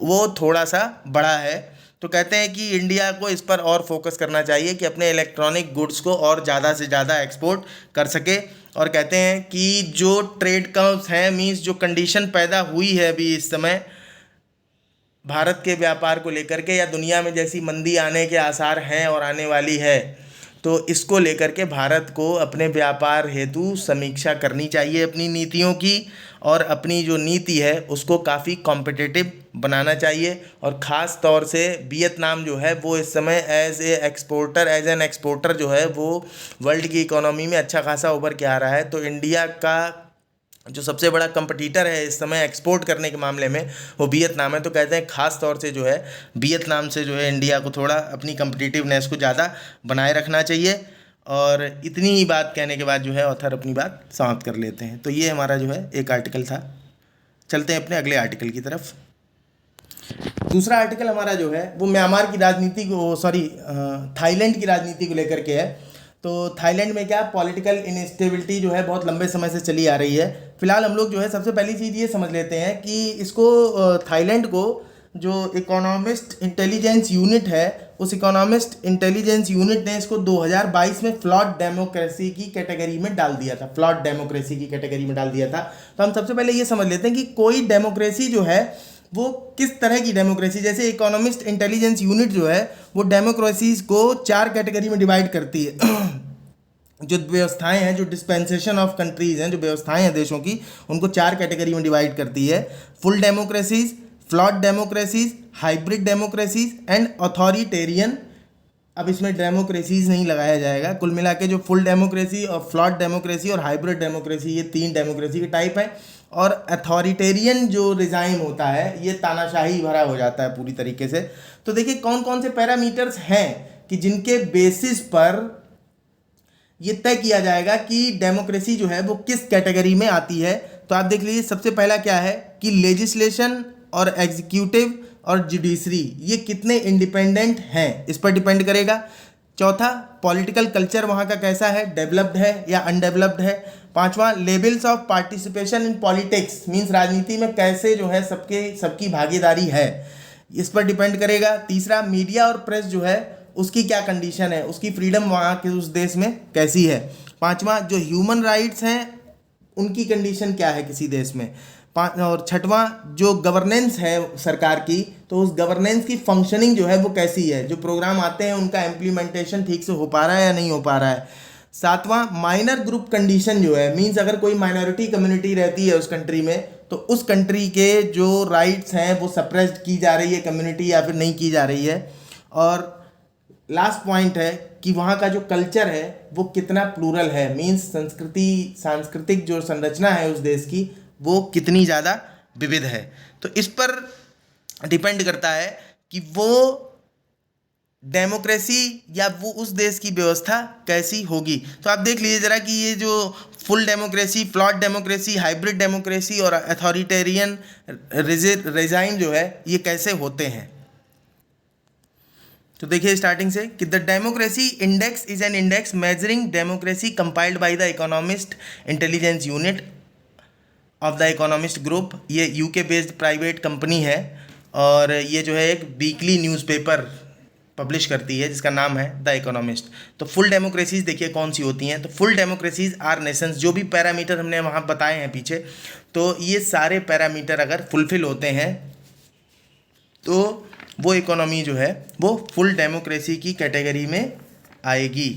वो थोड़ा सा बढ़ा है। तो कहते हैं कि इंडिया को इस पर और फोकस करना चाहिए कि अपने इलेक्ट्रॉनिक गुड्स को और ज़्यादा से ज़्यादा एक्सपोर्ट कर सके। और कहते हैं कि जो ट्रेड कर्व्स हैं, मींस जो कंडीशन पैदा हुई है अभी इस समय भारत के व्यापार को लेकर के, या दुनिया में जैसी मंदी आने के आसार हैं और आने वाली है, तो इसको लेकर के भारत को अपने व्यापार हेतु समीक्षा करनी चाहिए अपनी नीतियों की, और अपनी जो नीति है उसको काफ़ी कॉम्पिटिटिव बनाना चाहिए। और ख़ास तौर से वियतनाम जो है वो इस समय एज एन एक्सपोर्टर जो है वो वर्ल्ड की इकोनॉमी में अच्छा खासा उभर के आ रहा है। तो इंडिया का जो सबसे बड़ा कंपटीटर है इस समय एक्सपोर्ट करने के मामले में वो वियतनाम है। तो कहते हैं ख़ास तौर से जो है वियतनाम से जो है इंडिया को थोड़ा अपनी कम्पिटिटिवनेस को ज़्यादा बनाए रखना चाहिए। और इतनी ही बात कहने के बाद जो है ऑथर अपनी बात समाप्त कर लेते हैं। तो ये हमारा जो है एक आर्टिकल था। चलते हैं अपने अगले आर्टिकल की तरफ। दूसरा आर्टिकल हमारा जो है वो म्यांमार की राजनीति को, थाईलैंड की राजनीति को लेकर के है। तो थाईलैंड में क्या पॉलिटिकल इनस्टेबिलिटी जो है बहुत लंबे समय से चली आ रही है। फिलहाल हम लोग जो है सबसे पहली चीज़ ये समझ लेते हैं कि इसको थाईलैंड को जो इकोनॉमिस्ट इंटेलिजेंस यूनिट है, उस इकोनॉमिस्ट इंटेलिजेंस यूनिट ने इसको 2022 में फ्लॉड डेमोक्रेसी की कैटेगरी में डाल दिया था, फ्लॉड डेमोक्रेसी की कैटेगरी में डाल दिया था। तो हम सबसे पहले ये समझ लेते हैं कि कोई डेमोक्रेसी जो है वो किस तरह की डेमोक्रेसी, जैसे इकोनॉमिस्ट इंटेलिजेंस यूनिट जो है वो डेमोक्रेसीज को 4 कैटेगरी में डिवाइड करती है। जो व्यवस्थाएं हैं, जो डिस्पेंसेशन ऑफ कंट्रीज हैं, जो व्यवस्थाएं हैं देशों की, उनको 4 कैटेगरी में डिवाइड करती है। Full democracies, flawed democracies, hybrid democracies and authoritarian. अब इसमें डेमोक्रेसीज नहीं लगाया जाएगा। कुल मिला के जो फुल डेमोक्रेसी और फ्लॉड डेमोक्रेसी और हाइब्रिड डेमोक्रेसी, ये 3 डेमोक्रेसी के टाइप हैं। और अथॉरिटेरियन जो रिजाइम होता है ये तानाशाही भरा हो जाता है पूरी तरीके से। तो देखिए कौन कौन से पैरामीटर्स हैं कि जिनके बेसिस पर ये तय किया जाएगा कि डेमोक्रेसी जो है वो किस कैटेगरी में आती है। तो आप देख लीजिए, सबसे पहला क्या है कि लेजिस्लेशन और एग्जीक्यूटिव और जुडिशरी ये कितने इंडिपेंडेंट हैं, इस पर डिपेंड करेगा। चौथा, पॉलिटिकल कल्चर वहाँ का कैसा है, डेवलप्ड है या अनडेवलप्ड है। पांचवा, levels of participation in politics, means राजनीति में कैसे जो है सबकी भागीदारी है, इस पर डिपेंड करेगा। तीसरा, मीडिया और प्रेस जो है उसकी क्या कंडीशन है, उसकी फ्रीडम वहाँ के उस देश में कैसी है। पांचवा, जो ह्यूमन राइट्स हैं उनकी कंडीशन क्या है किसी देश में। और छठवां, जो गवर्नेंस है सरकार की, तो उस गवर्नेंस की फंक्शनिंग जो है वो कैसी है, जो प्रोग्राम आते हैं उनका इम्प्लीमेंटेशन ठीक से हो पा रहा है या नहीं हो पा रहा है। सातवां, माइनर ग्रुप कंडीशन जो है, मींस अगर कोई माइनॉरिटी कम्युनिटी रहती है उस कंट्री में तो उस कंट्री के जो राइट्स हैं वो सप्रेस्ड की जा रही है कम्युनिटी या फिर नहीं की जा रही है। और लास्ट पॉइंट है कि वहाँ का जो कल्चर है वो कितना प्लूरल है, मींस सांस्कृतिक जो संरचना है उस देश की वो कितनी ज़्यादा विविध है। तो इस पर डिपेंड करता है कि वो डेमोक्रेसी या वो उस देश की व्यवस्था कैसी होगी। तो आप देख लीजिए ज़रा कि ये जो full democracy, flawed democracy, hybrid democracy और अथॉरिटेरियन रेजाइम जो है ये कैसे होते हैं। तो देखिए स्टार्टिंग से कि the democracy index is an index measuring democracy compiled by the economist intelligence unit of the economist group. ये यूके बेस्ड प्राइवेट कंपनी है और ये जो है एक वीकली न्यूज़पेपर पब्लिश करती है जिसका नाम है द इकोनॉमिस्ट। तो फुल डेमोक्रेसीज देखिए कौन सी होती हैं। तो फुल डेमोक्रेसीज आर नेशंस, जो भी पैरामीटर हमने वहाँ बताए हैं पीछे, तो ये सारे पैरामीटर अगर फुलफिल होते हैं तो वो इकोनॉमी जो है वो फुल डेमोक्रेसी की कैटेगरी में आएगी।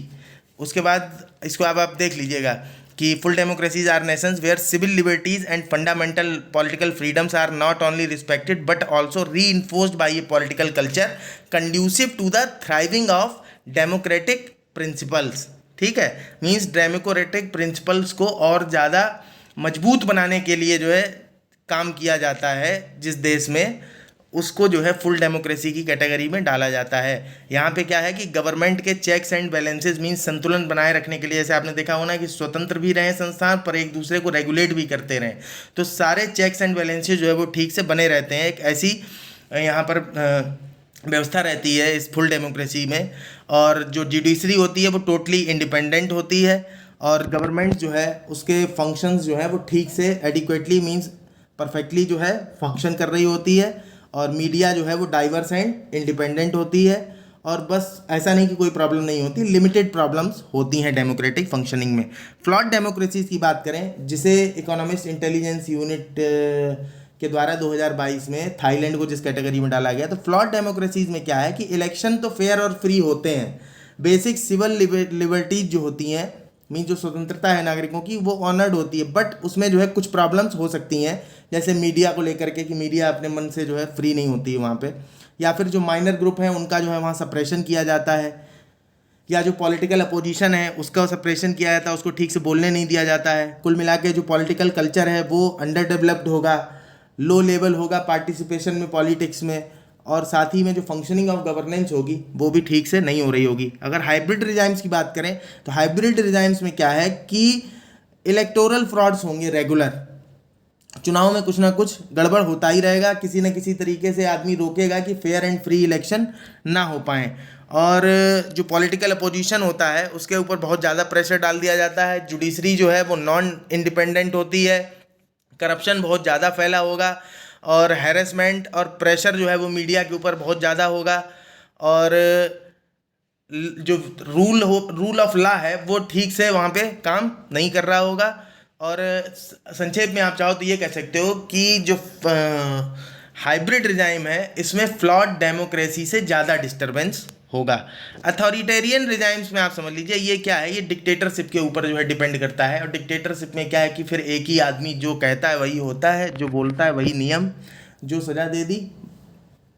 उसके बाद इसको अब आप देख लीजिएगा कि full democracies are nations where civil liberties and fundamental political freedoms are not only respected but also reinforced by a political culture conducive to the thriving of democratic principles. ठीक है, मीन्स डेमोक्रेटिक प्रिंसिपल्स को और ज़्यादा मजबूत बनाने के लिए जो है काम किया जाता है जिस देश में, उसको जो है फुल डेमोक्रेसी की कैटेगरी में डाला जाता है। यहाँ पे क्या है कि गवर्नमेंट के चेक्स एंड बैलेंसेस मीन्स संतुलन बनाए रखने के लिए, जैसे आपने देखा होना कि स्वतंत्र भी रहे संस्थान पर एक दूसरे को रेगुलेट भी करते रहें, तो सारे चेक्स एंड बैलेंसेस जो है वो ठीक से बने रहते हैं। एक ऐसी यहाँ पर व्यवस्था रहती है इस फुल डेमोक्रेसी में। और जो जुडिशरी होती है वो टोटली इंडिपेंडेंट होती है और गवर्नमेंट जो है उसके फंक्शंस जो है वो ठीक से एडिक्वेटली मीन्स परफेक्टली जो है फंक्शन कर रही होती है। और मीडिया जो है वो डाइवर्स एंड इंडिपेंडेंट होती है। और बस ऐसा नहीं कि कोई प्रॉब्लम नहीं होती, लिमिटेड प्रॉब्लम्स होती हैं डेमोक्रेटिक फंक्शनिंग में। फ्लॉड डेमोक्रेसीज की बात करें, जिसे इकोनॉमिस्ट इंटेलिजेंस यूनिट के द्वारा 2022 में थाईलैंड को जिस कैटेगरी में डाला गया, तो फ्लॉड डेमोक्रेसीज में क्या है कि इलेक्शन तो फेयर और फ्री होते हैं, बेसिक सिविल लिबर्टीज जो होती हैं मीन जो स्वतंत्रता है नागरिकों की वो ऑनर्ड होती है, बट उसमें जो है कुछ प्रॉब्लम्स हो सकती हैं, जैसे मीडिया को लेकर के कि मीडिया अपने मन से जो है फ्री नहीं होती है वहाँ पे, या फिर जो माइनर ग्रुप है उनका जो है वहाँ सप्रेशन किया जाता है, या जो पॉलिटिकल अपोजिशन है उसका सप्रेशन किया जाता है, उसको ठीक से बोलने नहीं दिया जाता है। कुल मिला के जो पॉलिटिकल कल्चर है वो अंडर डेवलप्ड होगा, लो लेवल होगा पार्टिसिपेशन में पॉलिटिक्स में, और साथ ही में जो फंक्शनिंग ऑफ गवर्नेंस होगी वो भी ठीक से नहीं हो रही होगी। अगर हाइब्रिड रिजाइम्स की बात करें तो हाइब्रिड रिजाइम्स में क्या है कि इलेक्टोरल फ्रॉड्स होंगे, रेगुलर चुनाव में कुछ ना कुछ गड़बड़ होता ही रहेगा, किसी न किसी तरीके से आदमी रोकेगा कि फेयर एंड फ्री इलेक्शन ना हो पाए। और जो पॉलिटिकल अपोजिशन होता है उसके ऊपर बहुत ज़्यादा प्रेशर डाल दिया जाता है। जुडिशरी जो है वो नॉन इंडिपेंडेंट होती है, करप्शन बहुत ज़्यादा फैला होगा और हैरेसमेंट और प्रेशर जो है वो मीडिया के ऊपर बहुत ज़्यादा होगा। और जो रूल ऑफ लॉ है वो ठीक से वहाँ पे काम नहीं कर रहा होगा। और संक्षेप में आप चाहो तो ये कह सकते हो कि जो हाइब्रिड रिजाइम है इसमें फ्लॉड डेमोक्रेसी से ज़्यादा डिस्टर्बेंस होगा। अथॉरिटेरियन रिजाइम्स में आप समझ लीजिए ये क्या है, ये डिक्टेटरशिप के ऊपर जो है डिपेंड करता है। और डिक्टेटरशिप में क्या है कि फिर एक ही आदमी जो कहता है वही होता है, जो बोलता है वही नियम, जो सज़ा दे दी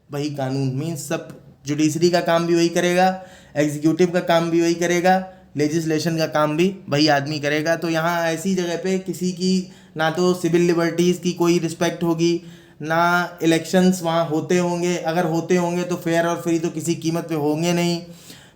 वही कानून। मीन्स सब जुडिशरी का काम भी वही करेगा, एग्जीक्यूटिव का काम भी वही करेगा, लेजिस्लेशन का काम भी वही आदमी करेगा। तो यहाँ ऐसी जगह पे किसी की ना तो सिविल लिबर्टीज़ की कोई रिस्पेक्ट होगी, ना इलेक्शंस वहाँ होते होंगे, अगर होते होंगे तो फेयर और फ्री तो किसी कीमत पे होंगे नहीं।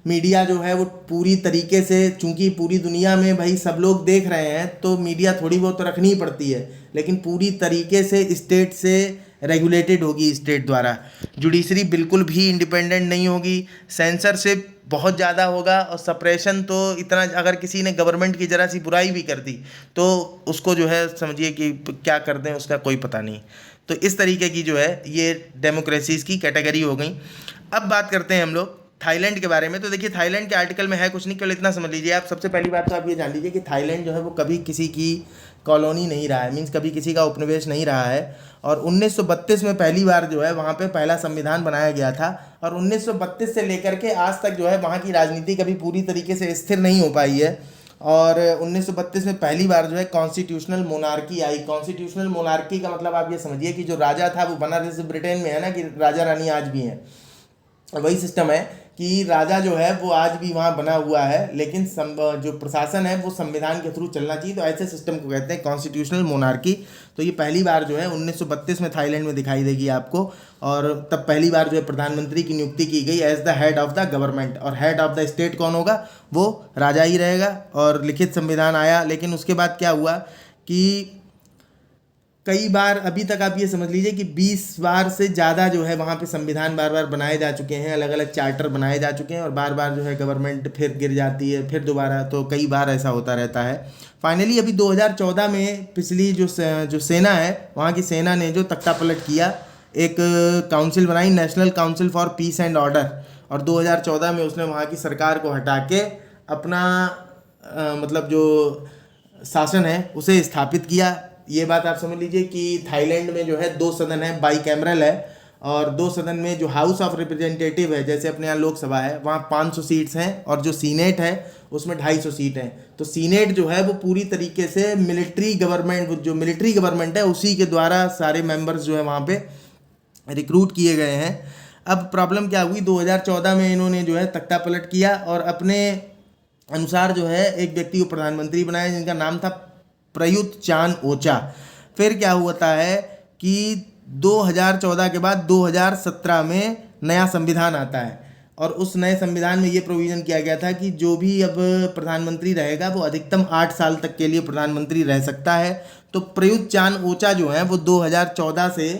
मीडिया जो है वो पूरी तरीके से, चूंकि पूरी दुनिया में भाई सब लोग देख रहे हैं तो मीडिया थोड़ी बहुत तो रखनी ही पड़ती है, लेकिन पूरी तरीके से स्टेट से रेगुलेटेड होगी, स्टेट द्वारा। जुडिशरी बिल्कुल भी इंडिपेंडेंट नहीं होगी, सेंसरशिप बहुत ज़्यादा होगा, और सप्रेशन तो इतना, अगर किसी ने गवर्नमेंट की ज़रा सी बुराई भी कर दी तो उसको जो है समझिए कि क्या कर दें उसका कोई पता नहीं। तो इस तरीके की जो है ये डेमोक्रेसीज़ की कैटेगरी हो गई। अब बात करते हैं हम लोग थाईलैंड के बारे में। तो देखिए थाईलैंड के आर्टिकल में है कुछ नहीं, केवल इतना समझ लीजिए आप। सबसे पहली बात तो आप ये जान लीजिए कि थाईलैंड जो है वो कभी किसी की कॉलोनी नहीं रहा है, मीन्स कभी किसी का उपनिवेश नहीं रहा है। और 1932 में पहली बार जो है वहाँ पे पहला संविधान बनाया गया था, और 1932 से लेकर के आज तक जो है वहाँ की राजनीति कभी पूरी तरीके से स्थिर नहीं हो पाई है। और 1932 में पहली बार जो है कॉन्स्टिट्यूशनल मोनार्की आई। कॉन्स्टिट्यूशनल मोनार्की का मतलब आप ये समझिए कि जो राजा था वो बना, जैसे ब्रिटेन में है ना कि राजा रानी आज भी हैं, वही सिस्टम है कि राजा जो है वो आज भी वहाँ बना हुआ है, लेकिन जो प्रशासन है वो संविधान के थ्रू चलना चाहिए। तो ऐसे सिस्टम को कहते हैं कॉन्स्टिट्यूशनल मोनार्की। तो ये पहली बार जो है 1932 में थाईलैंड में दिखाई देगी आपको। और तब पहली बार जो है प्रधानमंत्री की नियुक्ति की गई as the head of the government, और हेड ऑफ द स्टेट कौन होगा, वो राजा ही रहेगा। और लिखित संविधान आया, लेकिन उसके बाद क्या हुआ कि कई बार अभी तक आप ये समझ लीजिए कि 20 बार से ज़्यादा जो है वहाँ पे संविधान बार बार बनाए जा चुके हैं, अलग अलग चार्टर बनाए जा चुके हैं, और बार बार जो है गवर्नमेंट फिर गिर जाती है, फिर दोबारा, तो कई बार ऐसा होता रहता है। फाइनली अभी 2014 में पिछली जो सेना है, वहाँ की सेना ने जो तख्ता पलट किया, एक काउंसिल बनाई, national council for piece and order, और 2014 में उसने वहाँ की सरकार को हटा के अपना मतलब जो शासन है उसे स्थापित किया। ये बात आप समझ लीजिए कि थाईलैंड में जो है 2 सदन है, बाई कैमरल है, और 2 सदन में जो हाउस ऑफ रिप्रेजेंटेटिव है, जैसे अपने यहाँ लोकसभा है, वहाँ 500 सीट्स हैं, और जो सीनेट है उसमें 250 सीट हैं। तो सीनेट जो है वो पूरी तरीके से मिलिट्री गवर्नमेंट, जो मिलिट्री गवर्नमेंट है उसी के द्वारा सारे मेंबर्स जो है वहाँ पे रिक्रूट किए गए हैं। अब प्रॉब्लम क्या हुई, 2014 में इन्होंने जो है तख्ता पलट किया और अपने अनुसार जो है एक व्यक्ति को प्रधानमंत्री बनाया, जिनका नाम था प्रयुत चान ओचा। फिर क्या होता है कि 2014 के बाद 2017 में नया संविधान आता है, और उस नए संविधान में ये प्रोविज़न किया गया था कि जो भी अब प्रधानमंत्री रहेगा वो अधिकतम 8 साल तक के लिए प्रधानमंत्री रह सकता है। तो प्रयुत चान ओचा जो हैं वो 2014 से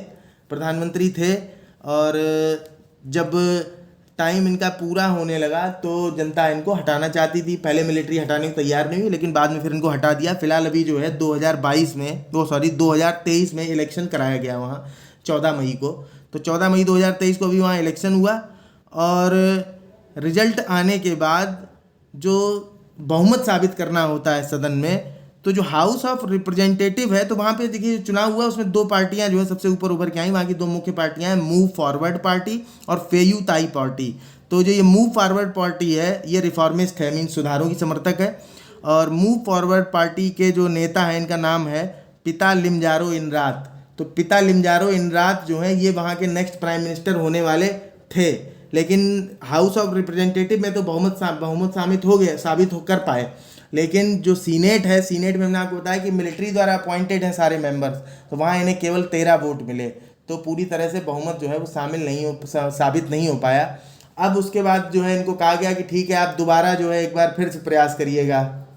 प्रधानमंत्री थे, और जब टाइम इनका पूरा होने लगा तो जनता इनको हटाना चाहती थी। पहले मिलिट्री हटाने को तैयार नहीं हुई, लेकिन बाद में फिर इनको हटा दिया। फिलहाल अभी जो है 2023 में इलेक्शन कराया गया वहाँ 14 मई को। तो 14 मई 2023 को अभी वहाँ इलेक्शन हुआ, और रिजल्ट आने के बाद जो बहुमत साबित करना होता है सदन में, तो जो हाउस ऑफ रिप्रेजेंटेटिव है, तो वहाँ पे देखिए चुनाव हुआ, उसमें 2 पार्टियां जो है सबसे ऊपर उभर के आई। वहाँ की 2 मुख्य पार्टियां हैं, मूव फॉरवर्ड पार्टी और फेयू ताई पार्टी। तो जो ये मूव फॉरवर्ड पार्टी है ये रिफॉर्मिस्ट है, मीन सुधारों की समर्थक है, और मूव फॉरवर्ड पार्टी के जो नेता हैं इनका नाम है पिता लिमजारो इनरात। तो पिता लिमजारो इनरात जो है ये वहाँ के नेक्स्ट प्राइम मिनिस्टर होने वाले थे, लेकिन हाउस ऑफ रिप्रेजेंटेटिव में तो बहुमत साबित कर पाए। लेकिन जो सीनेट है, सीनेट में हमने आपको बताया कि मिलिट्री द्वारा अपॉइंटेड हैं सारे मेंबर्स, तो वहाँ इन्हें केवल 13 वोट मिले, तो पूरी तरह से बहुमत जो है वो साबित नहीं हो पाया। अब उसके बाद जो है इनको कहा गया कि ठीक है आप दोबारा जो है एक बार फिर से प्रयास करिएगा।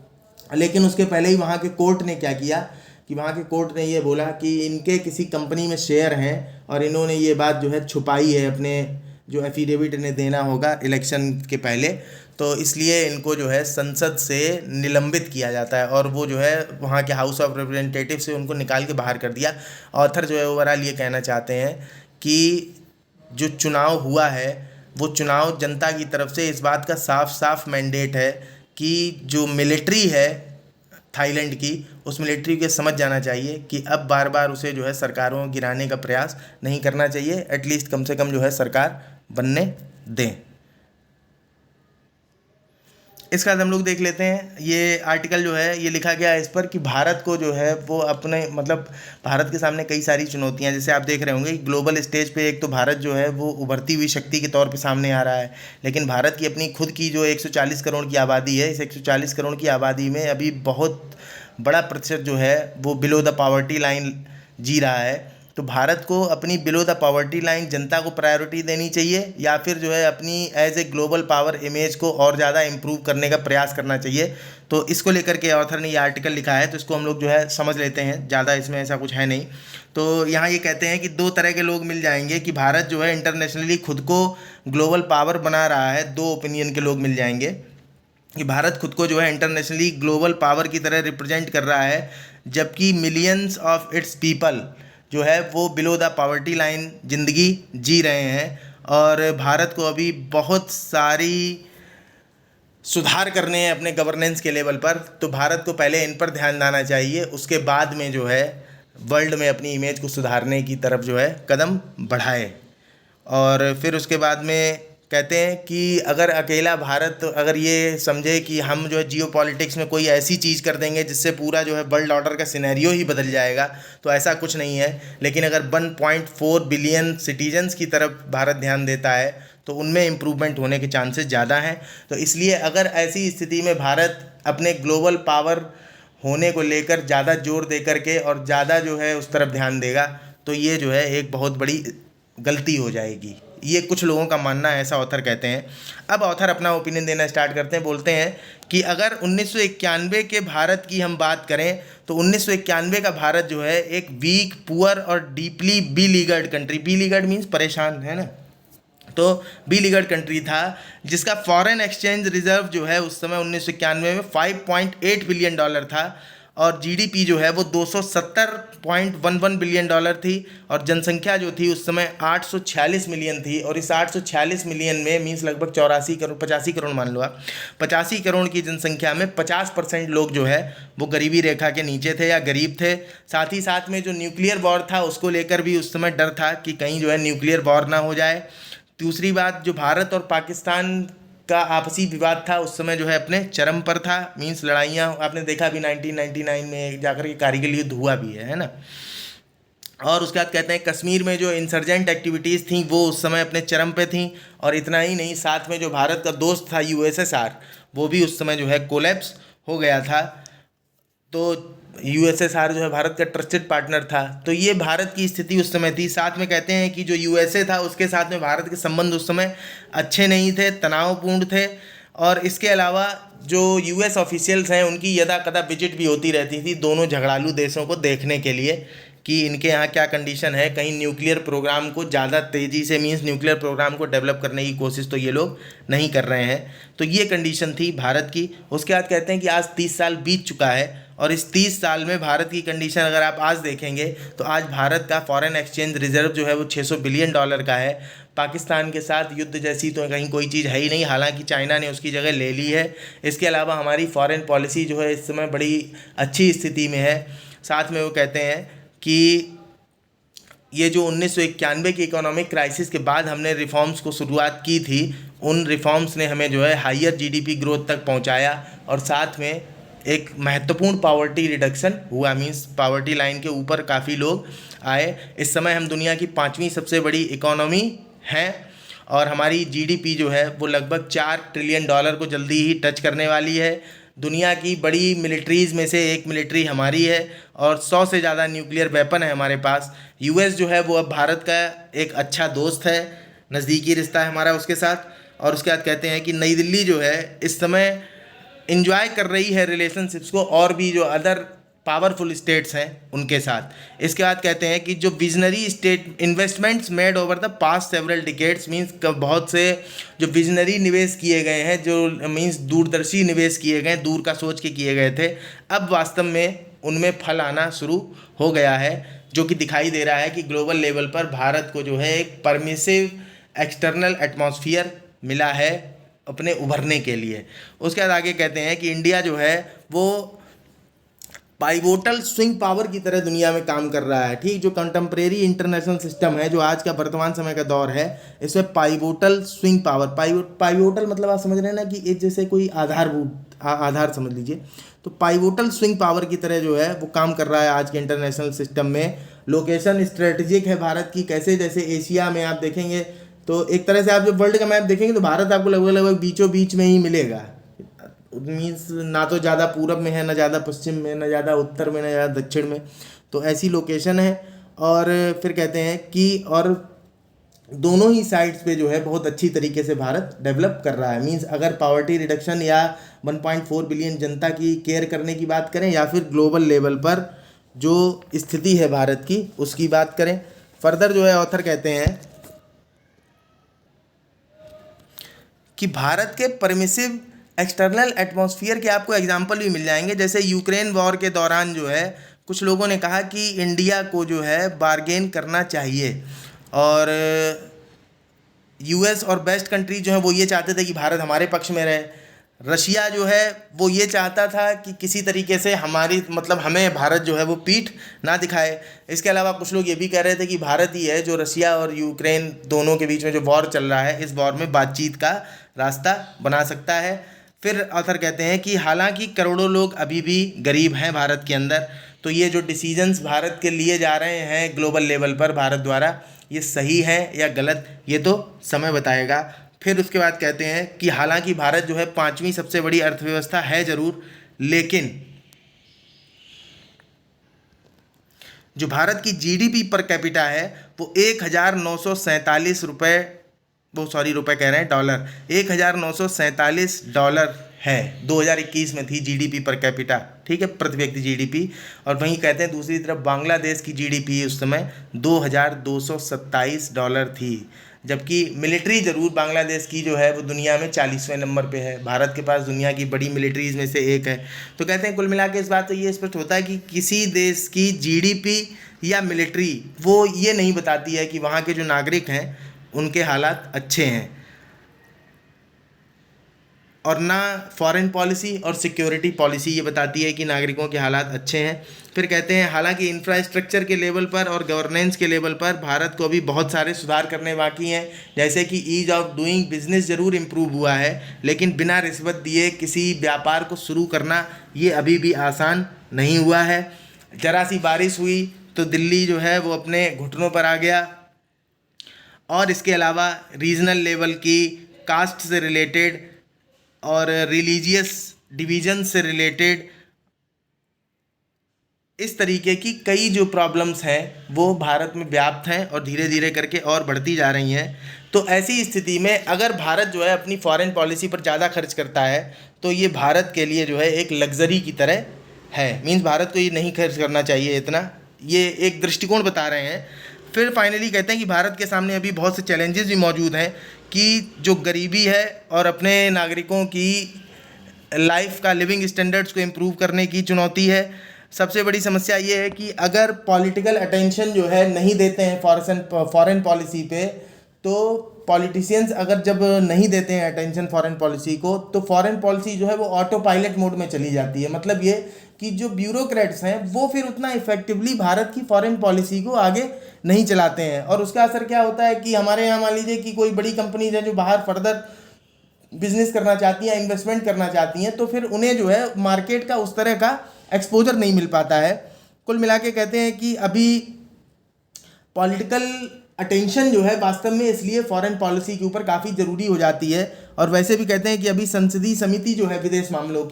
लेकिन उसके पहले ही वहाँ के कोर्ट ने क्या किया कि वहाँ के कोर्ट ने ये बोला कि इनके किसी कंपनी में शेयर हैं, और इन्होंने ये बात जो है छुपाई है, अपने जो एफिडेविट इन्हें देना होगा इलेक्शन के पहले, तो इसलिए इनको जो है संसद से निलंबित किया जाता है, और वो जो है वहाँ के हाउस ऑफ रिप्रेजेंटेटिव से उनको निकाल के बाहर कर दिया। ऑथर जो है ओवरऑल ये कहना चाहते हैं कि जो चुनाव हुआ है वो चुनाव जनता की तरफ से इस बात का साफ साफ मैंडेट है कि जो मिलिट्री है थाईलैंड की, उस मिलिट्री के समझ जाना चाहिए कि अब बार बार उसे जो है सरकारों को गिराने का प्रयास नहीं करना चाहिए, एटलीस्ट कम से कम जो है सरकार बनने दें। इसका हम लोग देख लेते हैं। ये आर्टिकल जो है ये लिखा गया है इस पर कि भारत को जो है वो अपने मतलब भारत के सामने कई सारी चुनौतियां, जैसे आप देख रहे होंगे ग्लोबल स्टेज पे एक तो भारत जो है वो उभरती हुई शक्ति के तौर पे सामने आ रहा है, लेकिन भारत की अपनी खुद की जो 140 करोड़ की आबादी है, इस 140 करोड़ की आबादी में अभी बहुत बड़ा प्रतिशत जो है वो बिलो द पॉवर्टी लाइन जी रहा है। तो भारत को अपनी बिलो द पॉवर्टी लाइन जनता को प्रायोरिटी देनी चाहिए, या फिर जो है अपनी as a global power image को और ज़्यादा इम्प्रूव करने का प्रयास करना चाहिए। तो इसको लेकर के ऑथर ने ये आर्टिकल लिखा है, तो इसको हम लोग जो है समझ लेते हैं, ज़्यादा इसमें ऐसा कुछ है नहीं। तो यहाँ ये कहते हैं कि 2 तरह के लोग मिल जाएंगे कि भारत जो है इंटरनेशनली खुद को ग्लोबल पावर बना रहा है। 2 ओपिनियन के लोग मिल जाएंगे कि भारत खुद को जो है इंटरनेशनली ग्लोबल पावर की तरह रिप्रेजेंट कर रहा है, जबकि मिलियंस ऑफ इट्स पीपल जो है वो बिलो द पॉवर्टी लाइन ज़िंदगी जी रहे हैं, और भारत को अभी बहुत सारी सुधार करने हैं अपने गवर्नेंस के लेवल पर। तो भारत को पहले इन पर ध्यान देना चाहिए, उसके बाद में जो है वर्ल्ड में अपनी इमेज को सुधारने की तरफ जो है कदम बढ़ाए। और फिर उसके बाद में कहते हैं कि अगर अकेला भारत अगर ये समझे कि हम जो है जियो पॉलिटिक्स में कोई ऐसी चीज़ कर देंगे जिससे पूरा जो है वर्ल्ड ऑर्डर का सिनेरियो ही बदल जाएगा, तो ऐसा कुछ नहीं है। लेकिन अगर 1.4 बिलियन सिटीजन्स की तरफ भारत ध्यान देता है तो उनमें इम्प्रूवमेंट होने के चांसेस ज़्यादा हैं। तो इसलिए अगर ऐसी स्थिति में भारत अपने ग्लोबल पावर होने को लेकर ज़्यादा जोर दे करके और ज़्यादा जो है उस तरफ ध्यान देगा, तो ये जो है एक बहुत बड़ी गलती हो जाएगी। ये कुछ लोगों का मानना है, ऐसा ऑथर कहते हैं। अब ऑथर अपना ओपिनियन देना स्टार्ट करते हैं, बोलते हैं कि अगर 1991 के भारत की हम बात करें तो 1991 का भारत जो है एक वीक, पुअर और डीपली बिलीगर्ड कंट्री, बिलीगर्ड मीन्स परेशान, है ना, तो बिलीगर्ड कंट्री था, जिसका फॉरेन एक्सचेंज रिजर्व जो है उस समय 1991 में $5.8 बिलियन था, और जीडीपी जो है वो $270.11 बिलियन थी, और जनसंख्या जो थी उस समय 846 मिलियन थी। और इस 846 मिलियन में मीन्स लगभग 84 करोड़, 85 करोड़ मान लो आप, 85 करोड़ की जनसंख्या में 50% लोग जो है वो गरीबी रेखा के नीचे थे या गरीब थे। साथ ही साथ में जो न्यूक्लियर वॉर था उसको लेकर भी उस समय डर था कि कहीं जो है न्यूक्लियर वॉर ना हो जाए। दूसरी बात, जो भारत और पाकिस्तान का आपसी विवाद था उस समय जो है अपने चरम पर था, मीन्स लड़ाइयाँ आपने देखा भी 1999 में जाकर के कारगिल युद्ध हुआ भी है ना। और उसके बाद कहते हैं कश्मीर में जो इंसर्जेंट एक्टिविटीज़ थी वो उस समय अपने चरम पे थी। और इतना ही नहीं, साथ में जो भारत का दोस्त था यूएसएसआर, वो भी उस समय जो है कोलैप्स हो गया था। तो यूएसएसआर जो है भारत का ट्रस्टेड पार्टनर था। तो ये भारत की स्थिति उस समय थी। साथ में कहते हैं कि जो यूएसए था उसके साथ में भारत के संबंध उस समय अच्छे नहीं थे, तनावपूर्ण थे। और इसके अलावा जो यूएस ऑफिशियल्स हैं उनकी यदा कदा विजिट भी होती रहती थी दोनों झगड़ालू देशों को देखने के लिए कि इनके यहाँ क्या कंडीशन है, कहीं न्यूक्लियर प्रोग्राम को ज़्यादा तेज़ी से, मीन्स न्यूक्लियर प्रोग्राम को डेवलप करने की कोशिश तो ये लोग नहीं कर रहे हैं। तो ये कंडीशन थी भारत की। उसके बाद कहते हैं कि आज 30 साल बीत चुका है, और इस 30 साल में भारत की कंडीशन अगर आप आज देखेंगे तो आज भारत का फॉरेन एक्सचेंज रिजर्व जो है वो $600 बिलियन का है। पाकिस्तान के साथ युद्ध जैसी तो कहीं कोई चीज़ है ही नहीं, हालांकि चाइना ने उसकी जगह ले ली है। इसके अलावा हमारी फॉरेन पॉलिसी जो है इस समय बड़ी अच्छी स्थिति में है। साथ में वो कहते हैं कि ये जो 1991 की इकोनॉमिक क्राइसिस के बाद हमने रिफॉर्म्स को शुरुआत की थी, उन रिफॉर्म्स ने हमें जो है हायर जीडीपी ग्रोथ तक पहुंचाया, और साथ में एक महत्वपूर्ण पावर्टी रिडक्शन हुआ, मीन्स पावर्टी लाइन के ऊपर काफ़ी लोग आए। इस समय हम दुनिया की 5वीं सबसे बड़ी इकोनॉमी हैं, और हमारी जीडीपी जो है वो लगभग $4 ट्रिलियन को जल्दी ही टच करने वाली है। दुनिया की बड़ी मिलिट्रीज़ में से एक मिलिट्री हमारी है, और 100 से ज़्यादा न्यूक्लियर वेपन है हमारे पास। यूएस जो है वो अब भारत का एक अच्छा दोस्त है, नज़दीकी रिश्ता है हमारा उसके साथ। और उसके बाद कहते हैं कि नई दिल्ली जो है इस समय इंजॉय कर रही है रिलेशनशिप्स को, और भी जो अदर पावरफुल स्टेट्स हैं उनके साथ। इसके बाद कहते हैं कि जो visionary state investments made over the past several decades, means बहुत से जो विजनरी निवेश किए गए हैं, जो मीन्स दूरदर्शी निवेश किए गए, दूर का सोच के किए गए थे, अब वास्तव में उनमें फल आना शुरू हो गया है, जो कि दिखाई दे रहा है कि ग्लोबल लेवल पर भारत को जो है एक परमिसिव एक्सटर्नल एटमॉस्फेयर मिला है अपने उभरने के लिए। उसके बाद आगे कहते हैं कि इंडिया जो है वो पाइवोटल स्विंग पावर की तरह दुनिया में काम कर रहा है। ठीक, जो कंटेम्प्रेरी इंटरनेशनल सिस्टम है, जो आज का वर्तमान समय का दौर है, इसमें पाइवोटल स्विंग पावर, पाइवोटल मतलब आप समझ रहे हैं ना कि एक जैसे कोई आधारभूत आधार समझ लीजिए, तो पाइवोटल स्विंग पावर की तरह जो है वो काम कर रहा है आज के इंटरनेशनल सिस्टम में। लोकेशन स्ट्रेटेजिक है भारत की, कैसे जैसे एशिया में आप देखेंगे तो एक तरह से आप जब वर्ल्ड का मैप देखेंगे तो भारत आपको लगभग लगभग बीचों बीच में ही मिलेगा। मीन्स ना तो ज़्यादा पूरब में है, ना ज़्यादा पश्चिम में, ना ज़्यादा उत्तर में, ना ज़्यादा दक्षिण में, तो ऐसी लोकेशन है। और फिर कहते हैं कि और दोनों ही साइड्स पे जो है बहुत अच्छी तरीके से भारत डेवलप कर रहा है। मीन्स अगर पावर्टी रिडक्शन या 1.4 बिलियन जनता की केयर करने की बात करें, या फिर ग्लोबल लेवल पर जो स्थिति है भारत की उसकी बात करें। फर्दर जो है ऑथर कहते हैं कि भारत के परमिसिव एक्सटर्नल एटमॉस्फेयर के आपको एग्जाम्पल भी मिल जाएंगे। जैसे यूक्रेन वॉर के दौरान जो है कुछ लोगों ने कहा कि इंडिया को जो है बार्गेन करना चाहिए, और यूएस और बेस्ट कंट्री जो है वो ये चाहते थे कि भारत हमारे पक्ष में रहे। रशिया जो है वो ये चाहता था कि किसी तरीके से हमारी मतलब हमें भारत जो है वो पीठ ना दिखाए। इसके अलावा कुछ लोग ये भी कह रहे थे कि भारत ही है जो रशिया और यूक्रेन दोनों के बीच में जो वॉर चल रहा है, इस वॉर में बातचीत का रास्ता बना सकता है। फिर ऑथर कहते हैं कि हालांकि करोड़ों लोग अभी भी गरीब हैं भारत के अंदर, तो ये जो डिसीजंस भारत के लिए जा रहे हैं ग्लोबल लेवल पर भारत द्वारा, ये सही है या गलत, ये तो समय बताएगा। फिर उसके बाद कहते हैं कि हालांकि भारत जो है 5वीं सबसे बड़ी अर्थव्यवस्था है ज़रूर, लेकिन जो भारत की जीडीपी पर कैपिटा है वो 1947 रुपये रुपए कह रहे हैं, डॉलर $1947 है। 2021 में थी जीडीपी पर कैपिटा, ठीक है, प्रति व्यक्ति जीडीपी। और वहीं कहते हैं दूसरी तरफ बांग्लादेश की जीडीपी उस समय $2227 थी। जबकि मिलिट्री जरूर बांग्लादेश की जो है वो दुनिया में 40वें नंबर पे है। भारत के पास दुनिया की बड़ी मिलिट्रीज में से एक है। तो कहते हैं कुल मिला के इस बात से ये स्पष्ट होता है कि किसी देश की जीडीपी या मिलिट्री वो ये नहीं बताती है कि वहाँ के जो नागरिक हैं उनके हालात अच्छे हैं, और ना फॉरेन पॉलिसी और सिक्योरिटी पॉलिसी ये बताती है कि नागरिकों के हालात अच्छे हैं। फिर कहते हैं हालांकि इंफ्रास्ट्रक्चर के लेवल पर और गवर्नेंस के लेवल पर भारत को अभी बहुत सारे सुधार करने बाकी हैं। जैसे कि ईज ऑफ डूइंग बिजनेस ज़रूर इम्प्रूव हुआ है, लेकिन बिना रिश्वत दिए किसी व्यापार को शुरू करना ये अभी भी आसान नहीं हुआ है। ज़रा सी बारिश हुई तो दिल्ली जो है वो अपने घुटनों पर आ गया। और इसके अलावा रीजनल लेवल की कास्ट से रिलेटेड और रिलीजियस डिवीजन से रिलेटेड इस तरीके की कई जो प्रॉब्लम्स हैं वो भारत में व्याप्त हैं और धीरे धीरे करके और बढ़ती जा रही हैं। तो ऐसी स्थिति में अगर भारत जो है अपनी फॉरेन पॉलिसी पर ज़्यादा खर्च करता है तो ये भारत के लिए जो है एक लग्जरी की तरह है। मीन्स भारत को ये नहीं खर्च करना चाहिए इतना, ये एक दृष्टिकोण बता रहे हैं। फिर फाइनली कहते हैं कि भारत के सामने अभी बहुत से चैलेंजेस भी मौजूद हैं कि जो गरीबी है और अपने नागरिकों की लाइफ का लिविंग स्टैंडर्ड्स को इम्प्रूव करने की चुनौती है। सबसे बड़ी समस्या ये है कि अगर पॉलिटिकल अटेंशन जो है नहीं देते हैं फॉरेन पॉलिसी पे, तो पॉलिटिशियंस अगर जब नहीं देते हैं अटेंशन फॉरेन पॉलिसी को, तो फॉरेन पॉलिसी जो है वो ऑटो पायलट मोड में चली जाती है। मतलब ये कि जो ब्यूरोक्रेट्स हैं वो फिर उतना इफेक्टिवली भारत की फॉरेन पॉलिसी को आगे नहीं चलाते हैं। और उसका असर क्या होता है कि हमारे यहाँ मान लीजिए कि कोई बड़ी कंपनीज है जो बाहर फर्दर बिजनेस करना चाहती हैं, इन्वेस्टमेंट करना चाहती हैं, तो फिर उन्हें जो है मार्केट का उस तरह का एक्सपोजर नहीं मिल पाता है। कुल मिला के कहते हैं कि अभी पॉलिटिकल अटेंशन जो है वास्तव में इसलिए फॉरेन पॉलिसी के ऊपर काफ़ी ज़रूरी हो जाती है। और वैसे भी कहते हैं कि अभी संसदीय समिति जो है विदेश मामलों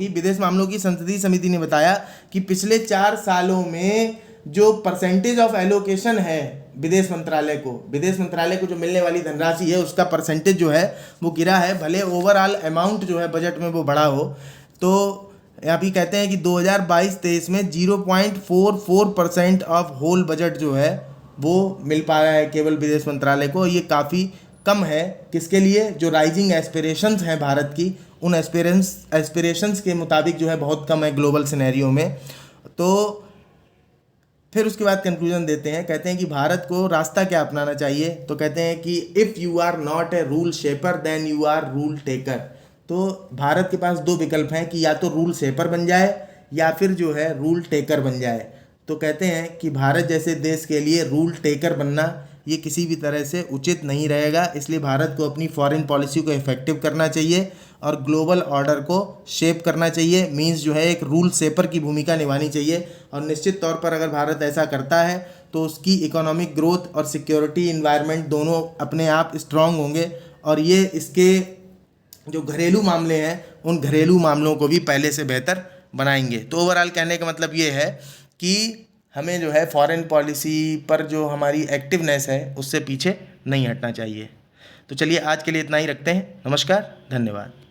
की संसदीय समिति ने बताया कि पिछले 4 सालों में जो परसेंटेज ऑफ एलोकेशन है विदेश मंत्रालय को जो मिलने वाली धनराशि है उसका परसेंटेज जो है वो गिरा है। भले ओवरऑल अमाउंट जो है बजट में वो बढ़ा हो। तो अभी कहते हैं कि 2022-23 में 0.44% ऑफ होल बजट जो है वो मिल पा रहा है केवल विदेश मंत्रालय को। ये काफ़ी कम है किसके लिए, जो राइजिंग एस्पिरेशंस हैं भारत की, उन एस्पिरेशंस के मुताबिक जो है बहुत कम है ग्लोबल सिनेरियो में। तो फिर उसके बाद कंक्लूजन देते हैं, कहते हैं कि भारत को रास्ता क्या अपनाना चाहिए। तो कहते हैं कि if you are not a rule shaper then you are rule taker. तो भारत के पास 2 विकल्प हैं कि या तो रूल शेपर बन जाए या फिर जो है रूल टेकर बन जाए। तो कहते हैं कि भारत जैसे देश के लिए रूल टेकर बनना ये किसी भी तरह से उचित नहीं रहेगा। इसलिए भारत को अपनी फॉरेन पॉलिसी को इफेक्टिव करना चाहिए और ग्लोबल ऑर्डर को शेप करना चाहिए। मींस जो है एक रूल शेपर की भूमिका निभानी चाहिए। और निश्चित तौर पर अगर भारत ऐसा करता है तो उसकी इकोनॉमिक ग्रोथ और सिक्योरिटी इन्वायरमेंट दोनों अपने आप स्ट्रांग होंगे और ये इसके जो घरेलू मामले हैं उन घरेलू मामलों को भी पहले से बेहतर बनाएंगे। तो ओवरऑल कहने का मतलब ये है कि हमें जो है फॉरेन पॉलिसी पर जो हमारी एक्टिवनेस है उससे पीछे नहीं हटना चाहिए। तो चलिए आज के लिए इतना ही रखते हैं। नमस्कार, धन्यवाद।